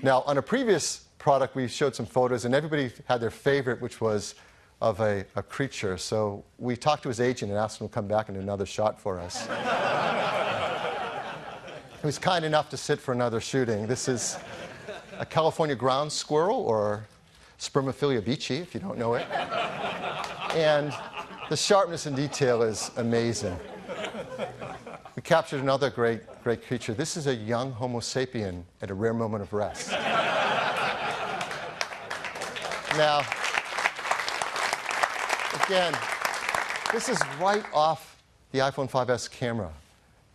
[SPEAKER 5] Now, on a previous product, we showed some photos, and everybody had their favorite, which was of a creature. So we talked to his agent and asked him to come back and do another shot for us. He was kind enough to sit for another shooting. This is a California ground squirrel, or Spermophilia beachy, if you don't know it. And the sharpness and detail is amazing. We captured another great creature. This is a young Homo sapien at a rare moment of rest. Now, again, this is right off the iPhone 5S camera.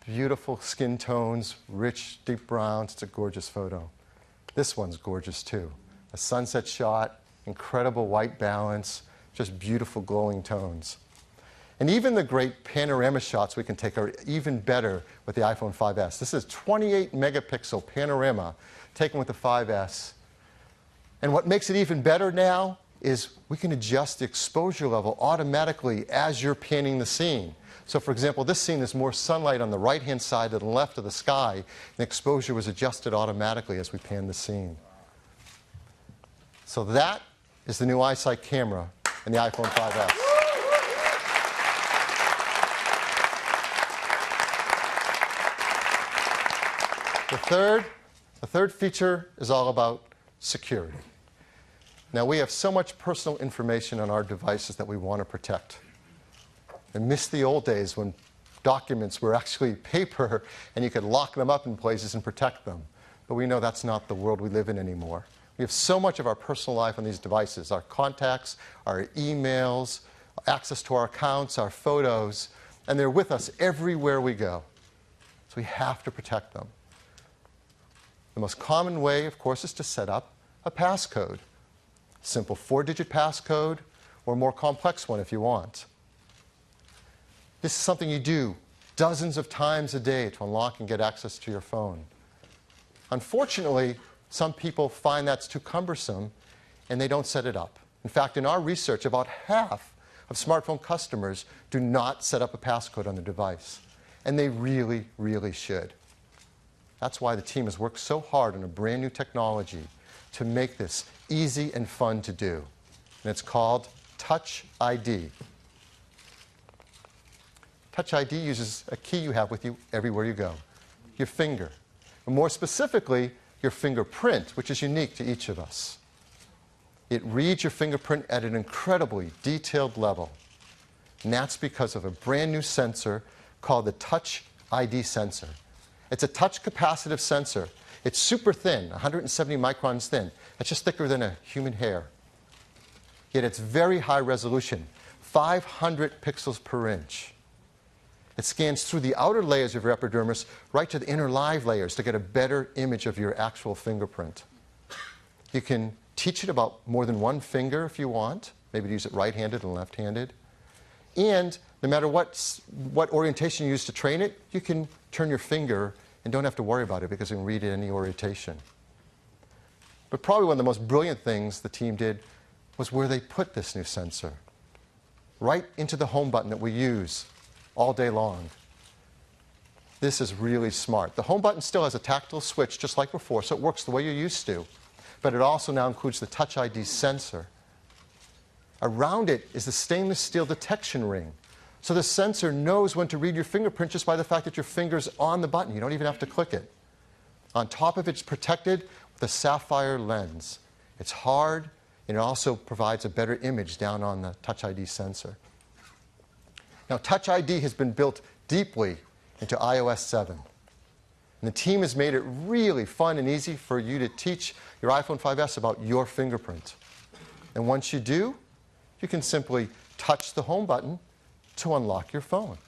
[SPEAKER 5] Beautiful skin tones, rich, deep browns. It's a gorgeous photo. This one's gorgeous, too. A sunset shot, incredible white balance, just beautiful glowing tones. And even the great panorama shots we can take are even better with the iPhone 5S. This is 28 megapixel panorama taken with the 5S. And what makes it even better now is we can adjust the exposure level automatically as you're panning the scene. So for example, this scene is more sunlight on the right-hand side to the left of the sky, and the exposure was adjusted automatically as we pan the scene. So that is the new iSight camera in the iPhone 5S. The third feature is all about security. Now, we have so much personal information on our devices that we want to protect. I miss the old days when documents were actually paper and you could lock them up in places and protect them. But we know that's not the world we live in anymore. We have so much of our personal life on these devices, our contacts, our emails, access to our accounts, our photos, and they're with us everywhere we go. So we have to protect them. The most common way, of course, is to set up a passcode. Simple 4-digit passcode, or a more complex one if you want. This is something you do dozens of times a day to unlock and get access to your phone. Unfortunately, some people find that's too cumbersome and they don't set it up. In fact, in our research, about half of smartphone customers do not set up a passcode on their device. And they really, really should. That's why the team has worked so hard on a brand new technology to make this easy and fun to do. And it's called Touch ID. Touch ID uses a key you have with you everywhere you go, your finger. And more specifically, your fingerprint, which is unique to each of us. It reads your fingerprint at an incredibly detailed level. And that's because of a brand new sensor called the Touch ID sensor. It's a touch capacitive sensor. It's super thin, 170 microns thin. It's just thicker than a human hair. Yet it's very high resolution, 500 pixels per inch. It scans through the outer layers of your epidermis right to the inner live layers to get a better image of your actual fingerprint. You can teach it about more than one finger if you want, maybe use it right-handed and left-handed. And no matter what orientation you use to train it, you can turn your finger and don't have to worry about it because you can read it any orientation. But probably one of the most brilliant things the team did was where they put this new sensor. Right into the home button that we use all day long. This is really smart. The home button still has a tactile switch just like before, so it works the way you're used to. But it also now includes the Touch ID sensor. Around it is the stainless steel detection ring. So the sensor knows when to read your fingerprint just by the fact that your finger's on the button. You don't even have to click it. On top of it, it's protected with a sapphire lens. It's hard, and it also provides a better image down on the Touch ID sensor. Now, Touch ID has been built deeply into iOS 7. And the team has made it really fun and easy for you to teach your iPhone 5S about your fingerprint. And once you do, you can simply touch the home button to unlock your phone.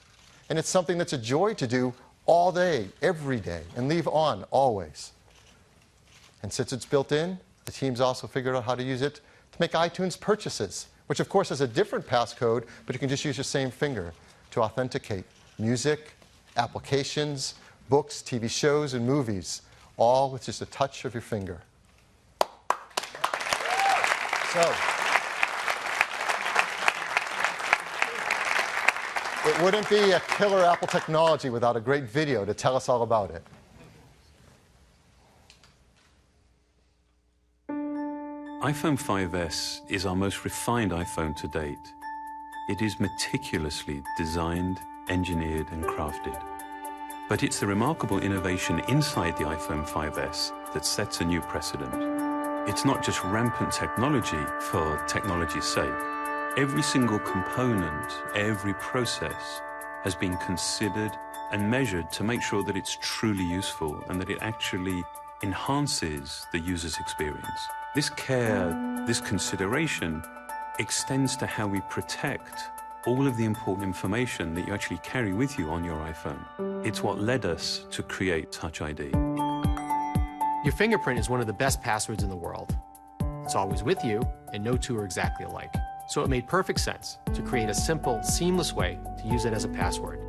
[SPEAKER 5] And it's something that's a joy to do all day, every day, and leave on always. And since it's built in, the team's also figured out how to use it to make iTunes purchases, which of course has a different passcode, but you can just use your same finger to authenticate music, applications, books, TV shows, and movies, all with just a touch of your finger. So, it wouldn't be a killer Apple technology without a great video to tell us all about it.
[SPEAKER 6] iPhone 5S is our most refined iPhone to date. It is meticulously designed, engineered, and crafted. But it's the remarkable innovation inside the iPhone 5S that sets a new precedent. It's not just rampant technology for technology's sake. Every single component, every process has been considered and measured to make sure that it's truly useful and that it actually enhances the user's experience. This care, this consideration extends to how we protect all of the important information that you actually carry with you on your iPhone. It's what led us to create Touch ID.
[SPEAKER 10] Your fingerprint is one of the best passwords in the world. It's always with you, and no two are exactly alike. So it made perfect sense to create a simple, seamless way to use it as a password.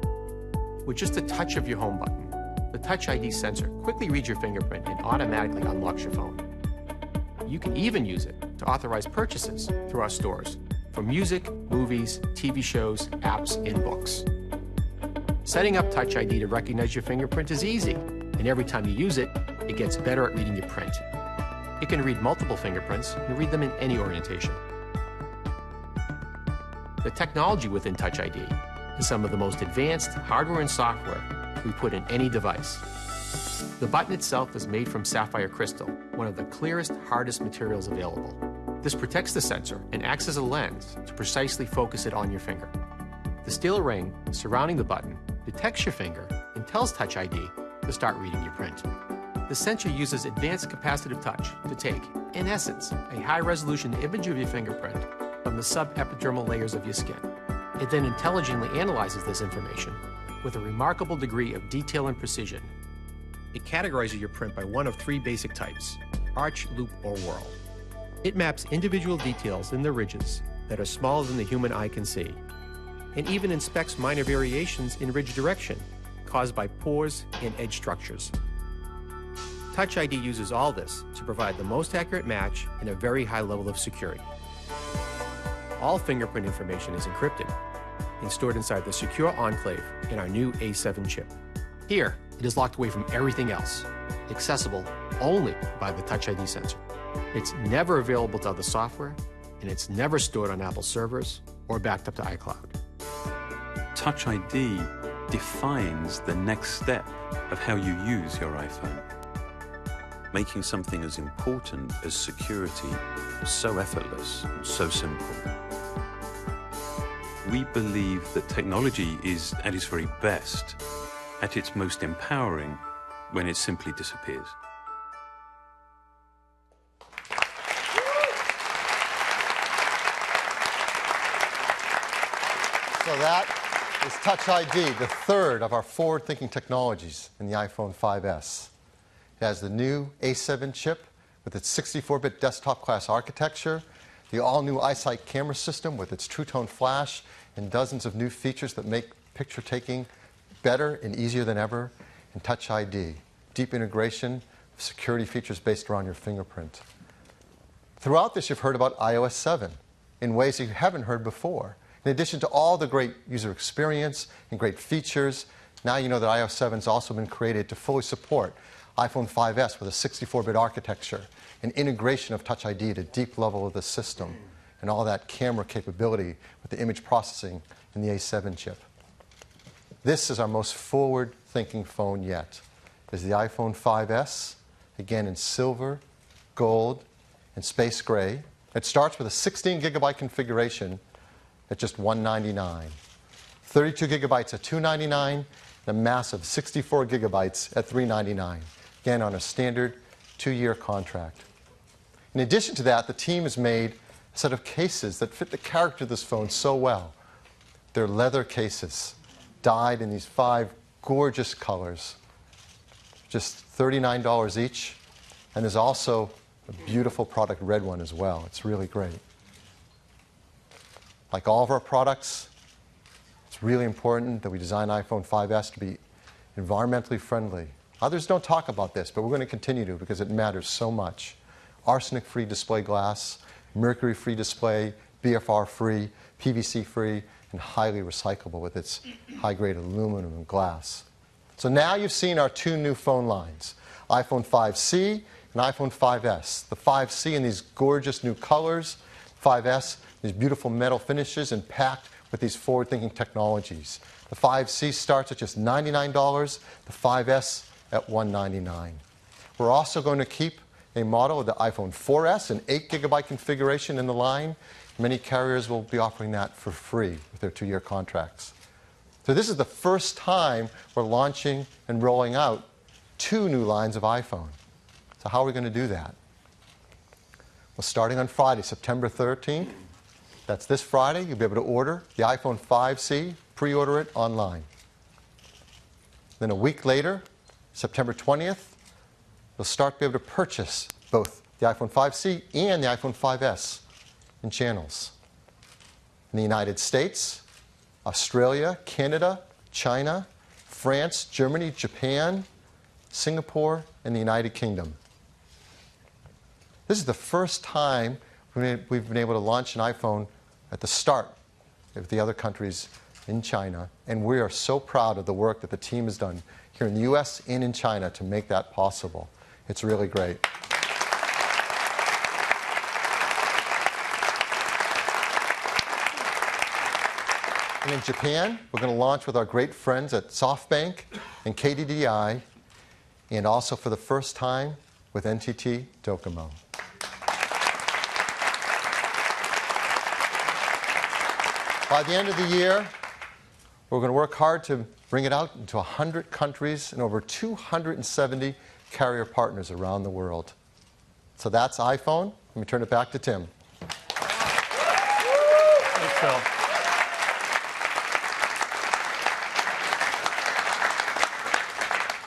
[SPEAKER 10] With just a touch of your home button, the Touch ID sensor quickly reads your fingerprint and automatically unlocks your phone. You can even use it to authorize purchases through our stores for music, movies, TV shows, apps, and books. Setting up Touch ID to recognize your fingerprint is easy, and every time you use it, it gets better at reading your print. It can read multiple fingerprints and read them in any orientation. The technology within Touch ID is some of the most advanced hardware and software we put in any device. The button itself is made from sapphire crystal, one of the clearest, hardest materials available. This protects the sensor and acts as a lens to precisely focus it on your finger. The steel ring surrounding the button detects your finger and tells Touch ID to start reading your print. The sensor uses advanced capacitive touch to take, in essence, a high-resolution image of your fingerprint from the subepidermal layers of your skin. It then intelligently analyzes this information with a remarkable degree of detail and precision. It categorizes your print by one of three basic types: arch, loop, or whorl. It maps individual details in the ridges that are smaller than the human eye can see, and even inspects minor variations in ridge direction caused by pores and edge structures. Touch ID uses all this to provide the most accurate match and a very high level of security. All fingerprint information is encrypted and stored inside the secure enclave in our new A7 chip. Here, it is locked away from everything else, accessible only by the Touch ID sensor. It's never available to other software, and it's never stored on Apple servers or backed up to iCloud.
[SPEAKER 6] Touch ID defines the next step of how you use your iPhone, making something as important as security so effortless and so simple. We believe that technology is at its very best, at its most empowering, when it simply disappears.
[SPEAKER 5] So that is Touch ID, the third of our forward-thinking technologies in the iPhone 5S. It has the new A7 chip with its 64-bit desktop-class architecture, the all-new EyeSight camera system with its True Tone flash, and dozens of new features that make picture-taking better and easier than ever, and Touch ID, deep integration of security features based around your fingerprint. Throughout this, you've heard about iOS 7 in ways you haven't heard before. In addition to all the great user experience and great features, now you know that iOS 7 has also been created to fully support iPhone 5S with a 64-bit architecture, and integration of Touch ID at a deep level of the system, and all that camera capability with the image processing in the A7 chip. This is our most forward-thinking phone yet. Is the iPhone 5S, again in silver, gold, and space gray. It starts with a 16-gigabyte configuration at just $199, 32 gigabytes at $299, and a massive 64 gigabytes at $399, again on a standard 2-year contract. In addition to that, the team has made a set of cases that fit the character of this phone so well. They're leather cases, dyed in these 5 gorgeous colors, just $39 each, and there's also a beautiful product red one as well. It's really great. Like all of our products, it's really important that we design iPhone 5S to be environmentally friendly. Others don't talk about this, but we're going to continue to because it matters so much. Arsenic-free display glass, mercury-free display, BFR-free, PVC-free, and highly recyclable with its high-grade aluminum and glass. So now you've seen our 2 new phone lines, iPhone 5C and iPhone 5S. The 5C in these gorgeous new colors, 5S, these beautiful metal finishes and packed with these forward-thinking technologies. The 5C starts at just $99, the 5S at $199. We're also going to keep a model of the iPhone 4S, an 8-gigabyte configuration in the line. Many carriers will be offering that for free with their 2-year contracts. So this is the first time we're launching and rolling out 2 new lines of iPhone. So how are we going to do that? Well, starting on Friday, September 13th, that's this Friday, you'll be able to order the iPhone 5C, pre-order it online. Then a week later, September 20th, you'll start to be able to purchase both the iPhone 5C and the iPhone 5S in channels. In the United States, Australia, Canada, China, France, Germany, Japan, Singapore, and the United Kingdom. This is the first time we've we've been able to launch an iPhone at the start of the other countries in China, and we are so proud of the work that the team has done here in the US and in China to make that possible. It's really great. And in Japan, we're going to launch with our great friends at SoftBank and KDDI, and also for the first time with NTT Docomo. By the end of the year, we're going to work hard to bring it out into 100 countries and over 270 carrier partners around the world. So that's iPhone. Let me turn it back to Tim.
[SPEAKER 1] Thanks, Phil.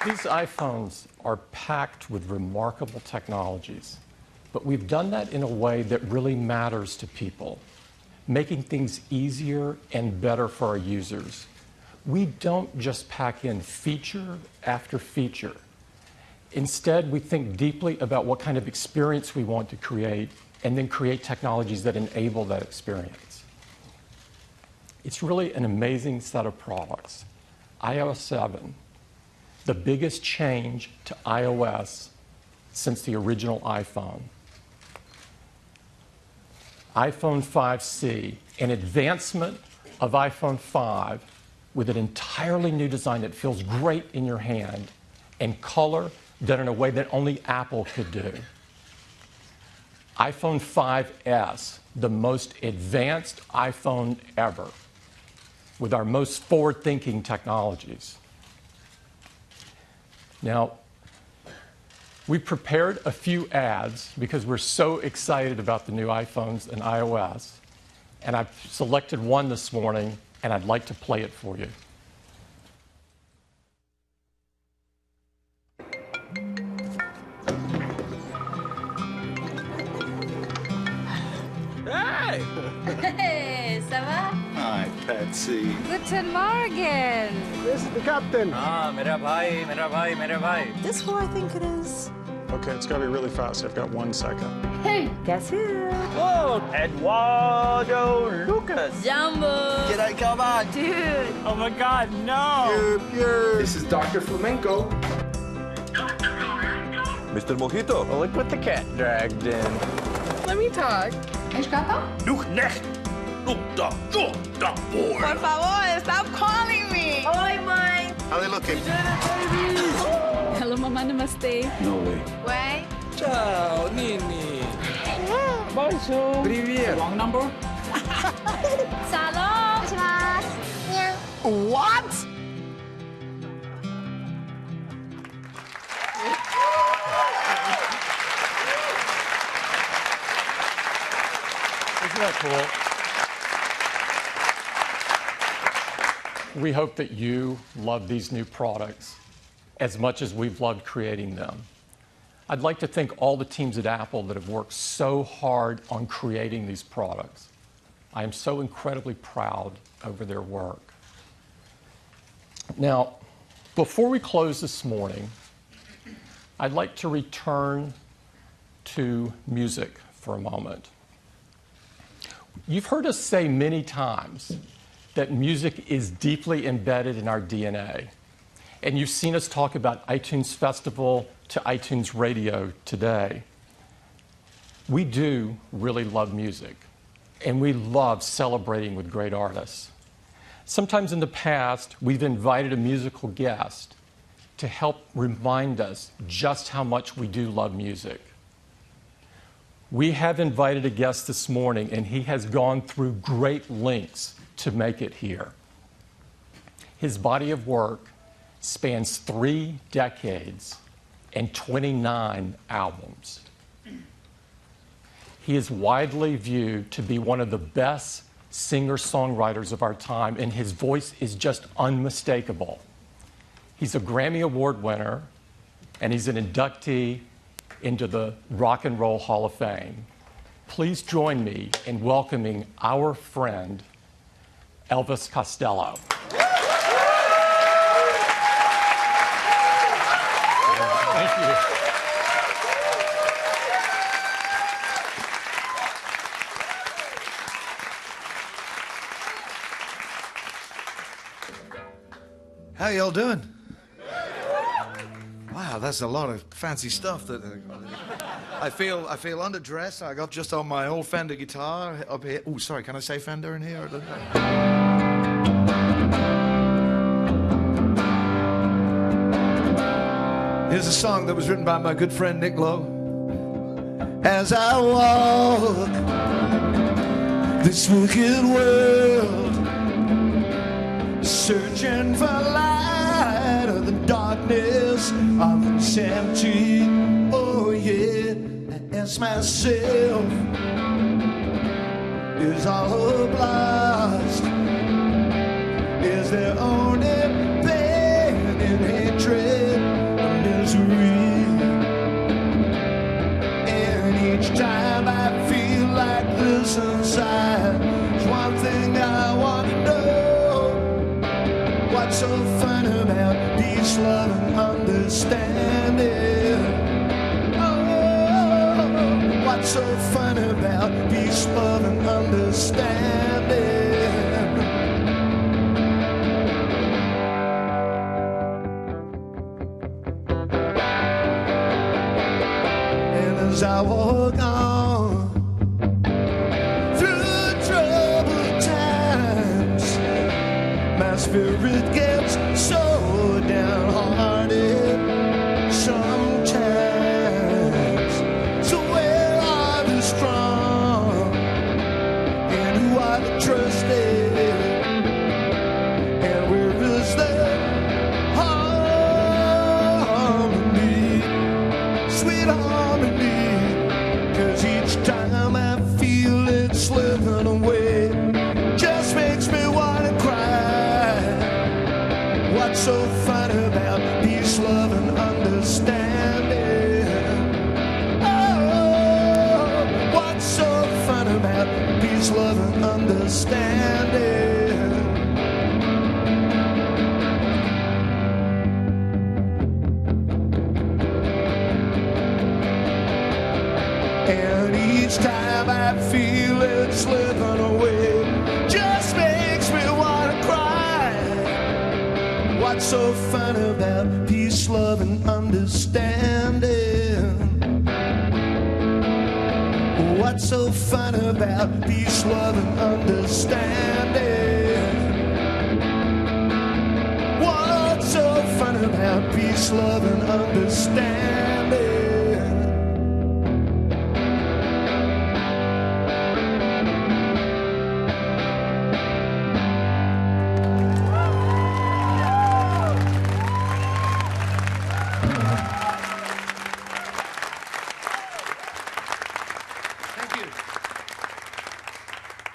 [SPEAKER 1] These iPhones are packed with remarkable technologies, but we've done that in a way that really matters to people, making things easier and better for our users. We don't just pack in feature after feature. Instead, we think deeply about what kind of experience we want to create and then create technologies that enable that experience. It's really an amazing set of products. iOS 7, the biggest change to iOS since the original iPhone. iPhone 5C, an advancement of iPhone 5 with an entirely new design that feels great in your hand and color done in a way that only Apple could do. iPhone 5S, the most advanced iPhone ever, with our most forward-thinking technologies. Now, we prepared a few ads because we're so excited about the new iPhones and iOS, and I've selected one this morning, and I'd like to play it for you.
[SPEAKER 11] Hey, ça va?
[SPEAKER 12] Hi, Patsy.
[SPEAKER 11] Guten Morgen.
[SPEAKER 12] This is the captain.
[SPEAKER 13] Mera bhai.
[SPEAKER 11] This who I think it is?
[SPEAKER 12] Okay, it's got to be really fast. I've got 1 second.
[SPEAKER 11] Hey, guess who?
[SPEAKER 13] Oh, Eduardo Lucas.
[SPEAKER 11] Jumbo.
[SPEAKER 12] G'day, come on.
[SPEAKER 11] Dude.
[SPEAKER 13] Oh my God, no.
[SPEAKER 12] This is Dr. Flamenco.
[SPEAKER 14] Mr. Mojito.
[SPEAKER 13] Well, look what the cat dragged in.
[SPEAKER 11] Let me talk. És gato?
[SPEAKER 14] Look next. Look the boy.
[SPEAKER 11] Por favor, stop calling me. Oi, mãe.
[SPEAKER 12] How they looking?
[SPEAKER 11] Hello, mamãe, namaste.
[SPEAKER 14] No way.
[SPEAKER 11] Ué?
[SPEAKER 13] Ciao, Nini.
[SPEAKER 14] Bonjour.
[SPEAKER 13] Привет.
[SPEAKER 11] Wrong number? Salon.
[SPEAKER 12] What?
[SPEAKER 1] Isn't that cool? We hope that you love these new products as much as we've loved creating them. I'd like to thank all the teams at Apple that have worked so hard on creating these products. I am so incredibly proud over their work. Now, before we close this morning, I'd like to return to music for a moment. You've heard us say many times that music is deeply embedded in our DNA. And you've seen us talk about iTunes Festival to iTunes Radio today. We do really love music, and we love celebrating with great artists. Sometimes in the past, we've invited a musical guest to help remind us just how much we do love music. We have invited a guest this morning, and he has gone through great lengths to make it here. His body of work spans 3 decades and 29 albums. He is widely viewed to be one of the best singer-songwriters of our time, and his voice is just unmistakable. He's a Grammy Award winner, and he's an inductee into the Rock and Roll Hall of Fame. Please join me in welcoming our friend, Elvis Costello. Thank you.
[SPEAKER 15] How y'all doing? Wow, that's a lot of fancy stuff. That I feel underdressed. I got just on my old Fender guitar up here. Oh, sorry, can I say Fender in here? Here's a song that was written by my good friend Nick Lowe. As I walk this wicked world, searching for light of the darkness of insanity. Oh yeah, I ask myself, is all hope lost? Is there only pain and hatred and misery? And each time I feel like this inside, there's one thing I want to know. What's so fun about peace, love, and understanding? Oh, what's so fun about peace, love, and understanding? And as I walk on through troubled times, my spirit gets so downhearted sometimes. So where are the strong and who are the trusted? And where is the harmony, sweet harmony? 'Cause each time I feel it slipping away, just makes me wanna cry. What's so fun about peace, love, and understanding? Oh, what's so fun about peace, love, and understanding? And each time I feel it slipping away, just makes me wanna cry. What's so fun about peace, love, and understanding? What's so fun about peace, love, and understanding? What's so fun about peace, love, and understanding?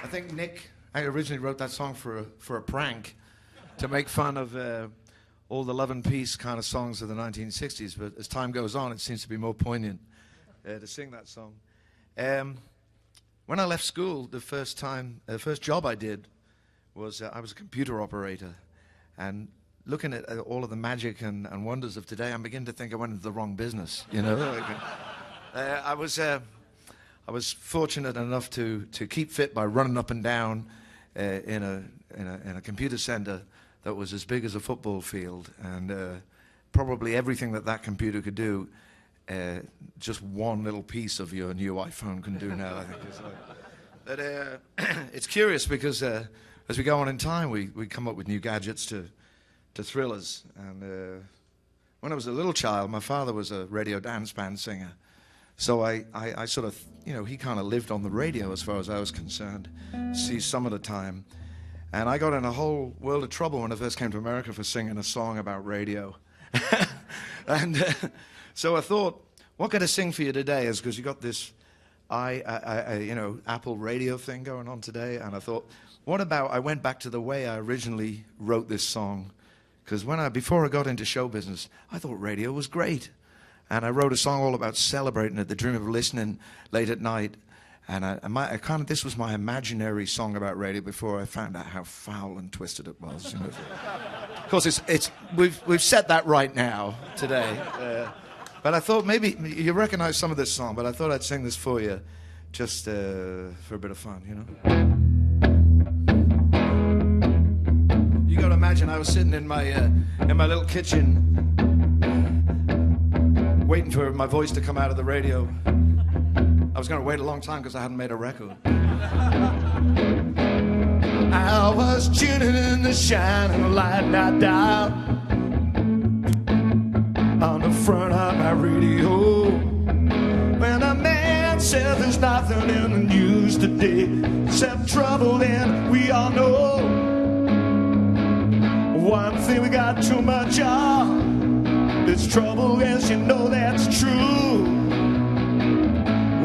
[SPEAKER 15] I think Nick, I originally wrote that song for a prank to make fun of all the love and peace kind of songs of the 1960s, but as time goes on, it seems to be more poignant to sing that song. When I left school, the first job I did was I was a computer operator, and looking at all of the magic and wonders of today, I'm beginning to think I went into the wrong business, you know? I was fortunate enough to keep fit by running up and down in a computer center that was as big as a football field, and probably everything that computer could do, just one little piece of your new iPhone can do now. I think but it's curious because as we go on in time, we come up with new gadgets to thrill us. And when I was a little child, my father was a radio dance band singer. So I sort of, you know, he kind of lived on the radio as far as I was concerned, see some of the time. And I got in a whole world of trouble when I first came to America for singing a song about radio. And so I thought, what could I sing for you today? Is because you got this, you know, Apple radio thing going on today. And I thought, what about, I went back to the way I originally wrote this song. Because before I got into show business, I thought radio was great. And I wrote a song all about celebrating it, the dream of listening late at night. And this was my imaginary song about radio before I found out how foul and twisted it was. You know? Of course, we've set that right now, today. But I thought maybe, you recognize some of this song, but I thought I'd sing this for you, just for a bit of fun, you know? You got to imagine I was sitting in my little kitchen, waiting for my voice to come out of the radio. I was going to wait a long time because I hadn't made a record. I was tuning in the shining light I dial on the front of my radio. When a man said there's nothing in the news today except trouble, and we all know one thing we got too much of, it's trouble, as you know that's true.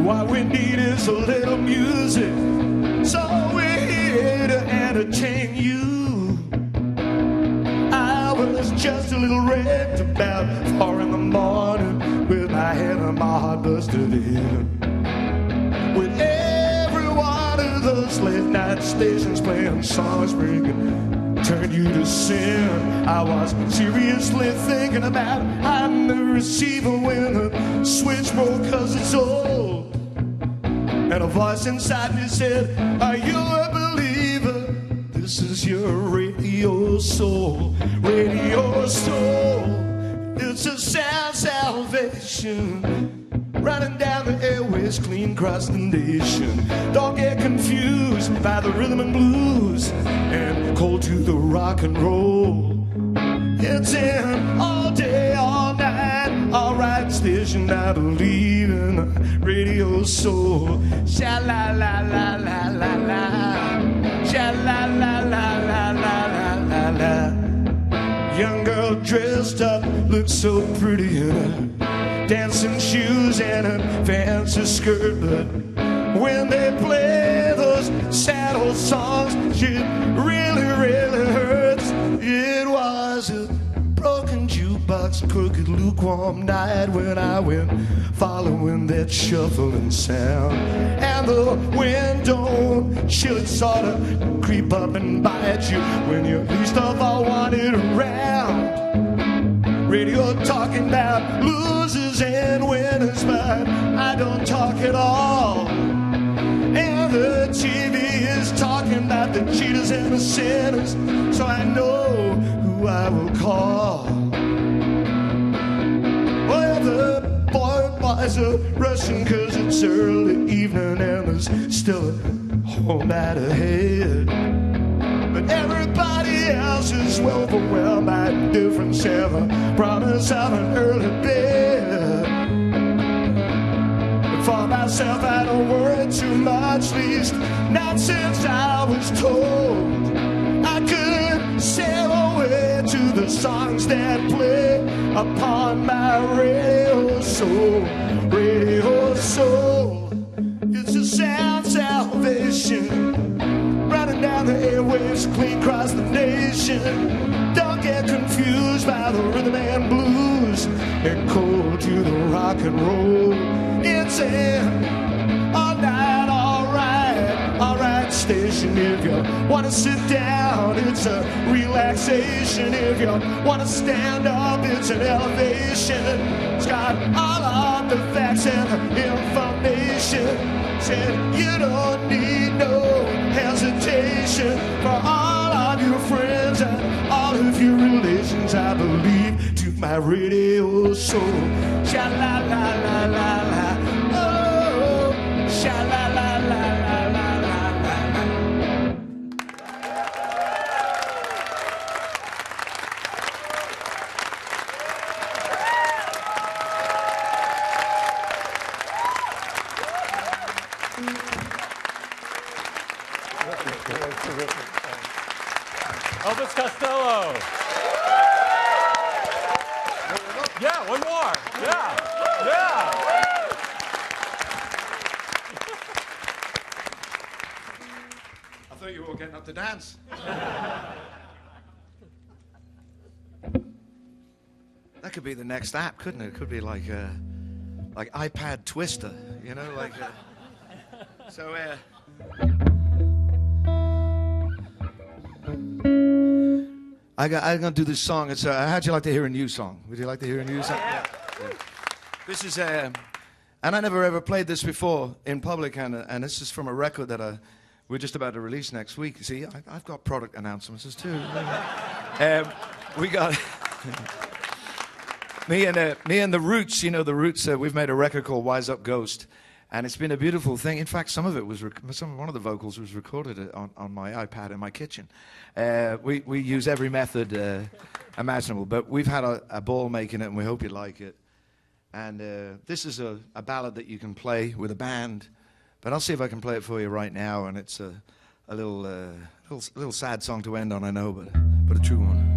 [SPEAKER 15] What we need is a little music, so we're here to entertain you. I was just a little wrecked about 4 in the morning with my head on my heart busted in. With every one of those late night stations playing songs bringing turn you to sin, I was seriously thinking about hiding the receiver when the switch broke, 'cause it's old. And a voice inside me said, are you a believer? This is your radio soul. Radio soul. It's a sound salvation, running down the airways clean across the nation. Don't get confused by the rhythm and blues and cold to the rock and roll. It's in all day, all night, all right station, I believe in radio soul. Sha-la-la-la-la-la-la, sha-la-la-la-la-la-la-la. Young girl dressed up, looked so pretty in her dancing shoes and a fancy skirt, but when they play those sad old songs, it really, really hurts. It was a broken jukebox, crooked, lukewarm night when I went following that shuffling sound. And the wind don't should sort of creep up and bite you when you least of all want it around. Radio talking about losers and winners, but I don't talk at all. And the TV is talking about the cheaters and the sinners, so I know who I will call. Well, the boys are rushing 'cause it's early evening and there's still a whole night ahead. But everybody else is well overwhelmed by indifference and the promise of an early bed. But for myself, I don't worry too much, least not since I was told I could sail away to the songs that play upon my radio soul. Radio soul, it's a sound salvation, running down the airwaves clean across the nation. Don't get confused by the rhythm and blues and cold to the rock and roll. It's an all night, all right station. If you want to sit down, it's a relaxation. If you want to stand up, it's an elevation. It's got all of the facts and the information. Said you don't need no hesitation for all of your friends and all of your relations. I believe to my radio soul. Sha la la la la la. Oh, sha la la la la la la la.
[SPEAKER 1] Elvis Costello. Yeah, one more. Yeah, yeah.
[SPEAKER 15] I thought you were all getting up to dance. That could be the next app, couldn't it? It could be like iPad Twister, you know, like. So. I'm gonna do this song. It's how'd you like to hear a new song? Would you like to hear a new song? Yeah. This is and I never ever played this before in public, and this is from a record that we're just about to release next week. See, I've got product announcements too. We got me and the Roots. You know, the Roots. We've made a record called "Wise Up Ghost," and it's been a beautiful thing. In fact, some of it was one of the vocals was recorded on my iPad in my kitchen. We use every method imaginable, but we've had a ball making it, and we hope you like it. And this is a ballad that you can play with a band, but I'll see if I can play it for you right now. And it's a little sad song to end on, I know, but a true one.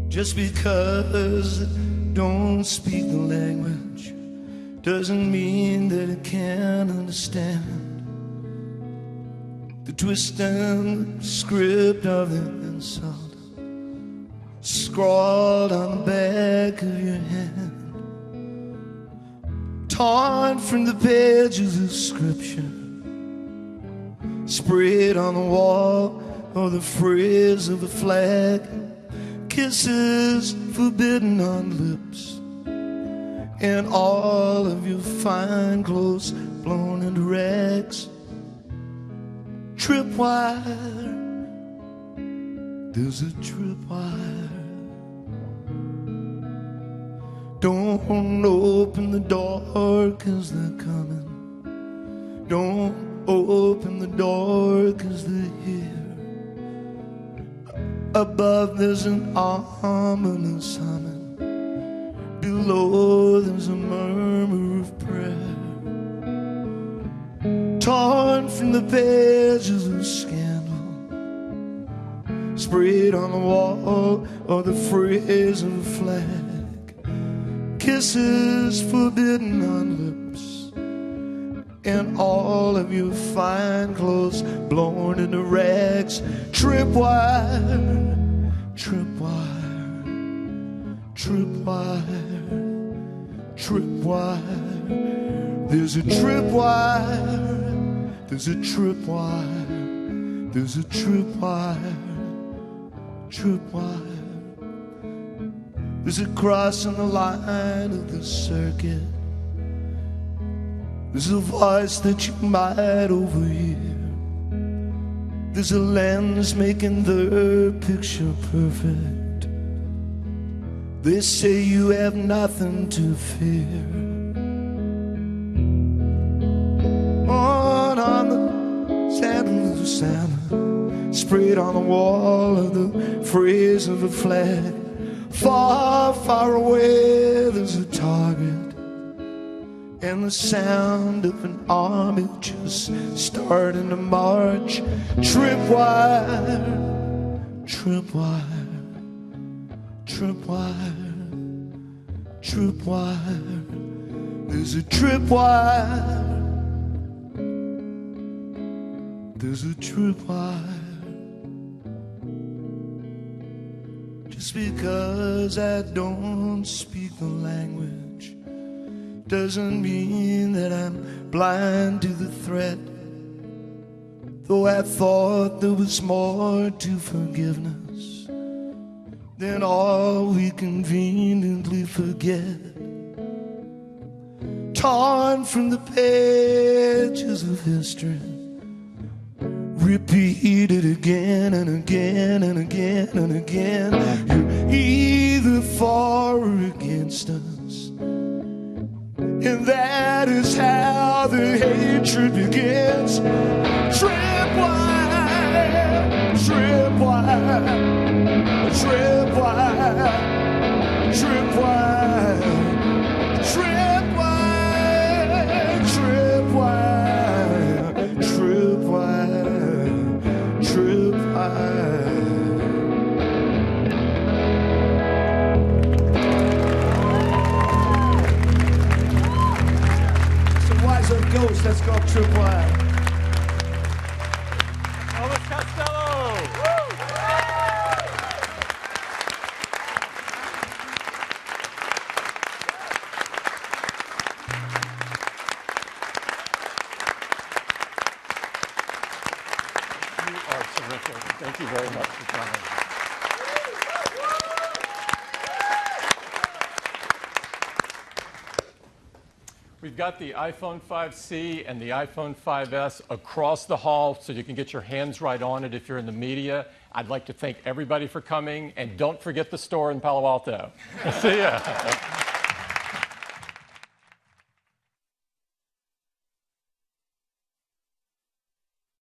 [SPEAKER 15] Just because I don't speak the language doesn't mean that I can't understand the twist and the script of the insult scrawled on the back of your hand, torn from the pages of scripture, sprayed on the wall or the phrase of a flag, kisses forbidden on lips, and all of your fine clothes blown into rags. Tripwire, there's a tripwire. Don't open the door 'cause they're coming. Don't open the door 'cause they're here. Above there's an ominous humming. Below there's a murmur of prayer. Torn from the pages of scandal, sprayed on the wall or the phrase of a flag, kisses forbidden on lips, and all of your fine clothes blown into rags. Tripwire, tripwire, tripwire, tripwire. There's a tripwire, there's a tripwire, there's a tripwire, tripwire. There's a cross on the line of the circuit. There's a voice that you might overhear. There's a lens making the picture perfect. They say you have nothing to fear. On the sandal of the Santa, sprayed on the wall of the phrase of a flag. Far, far away there's a target, and the sound of an army just starting to march. Tripwire, tripwire, tripwire, tripwire. There's a tripwire, there's a tripwire. Just because I don't speak the language doesn't mean that I'm blind to the threat. Though I thought there was more to forgiveness than all we conveniently forget. Torn from the pages of history, repeated again and again and again and again. You're either for or against us, and that is how the hatred begins. Tripwire, tripwire, tripwire, tripwire, tripwire, tripwire, tripwire, tripwire. Wise Up Ghost, that's called Tripwire.
[SPEAKER 2] Elvis Costello!
[SPEAKER 1] You are terrific. Thank you very much for coming. We've got the iPhone 5C and the iPhone 5S across the hall so you can get your hands right on it if you're in the media. I'd like to thank everybody for coming, and don't forget the store in Palo Alto. See ya.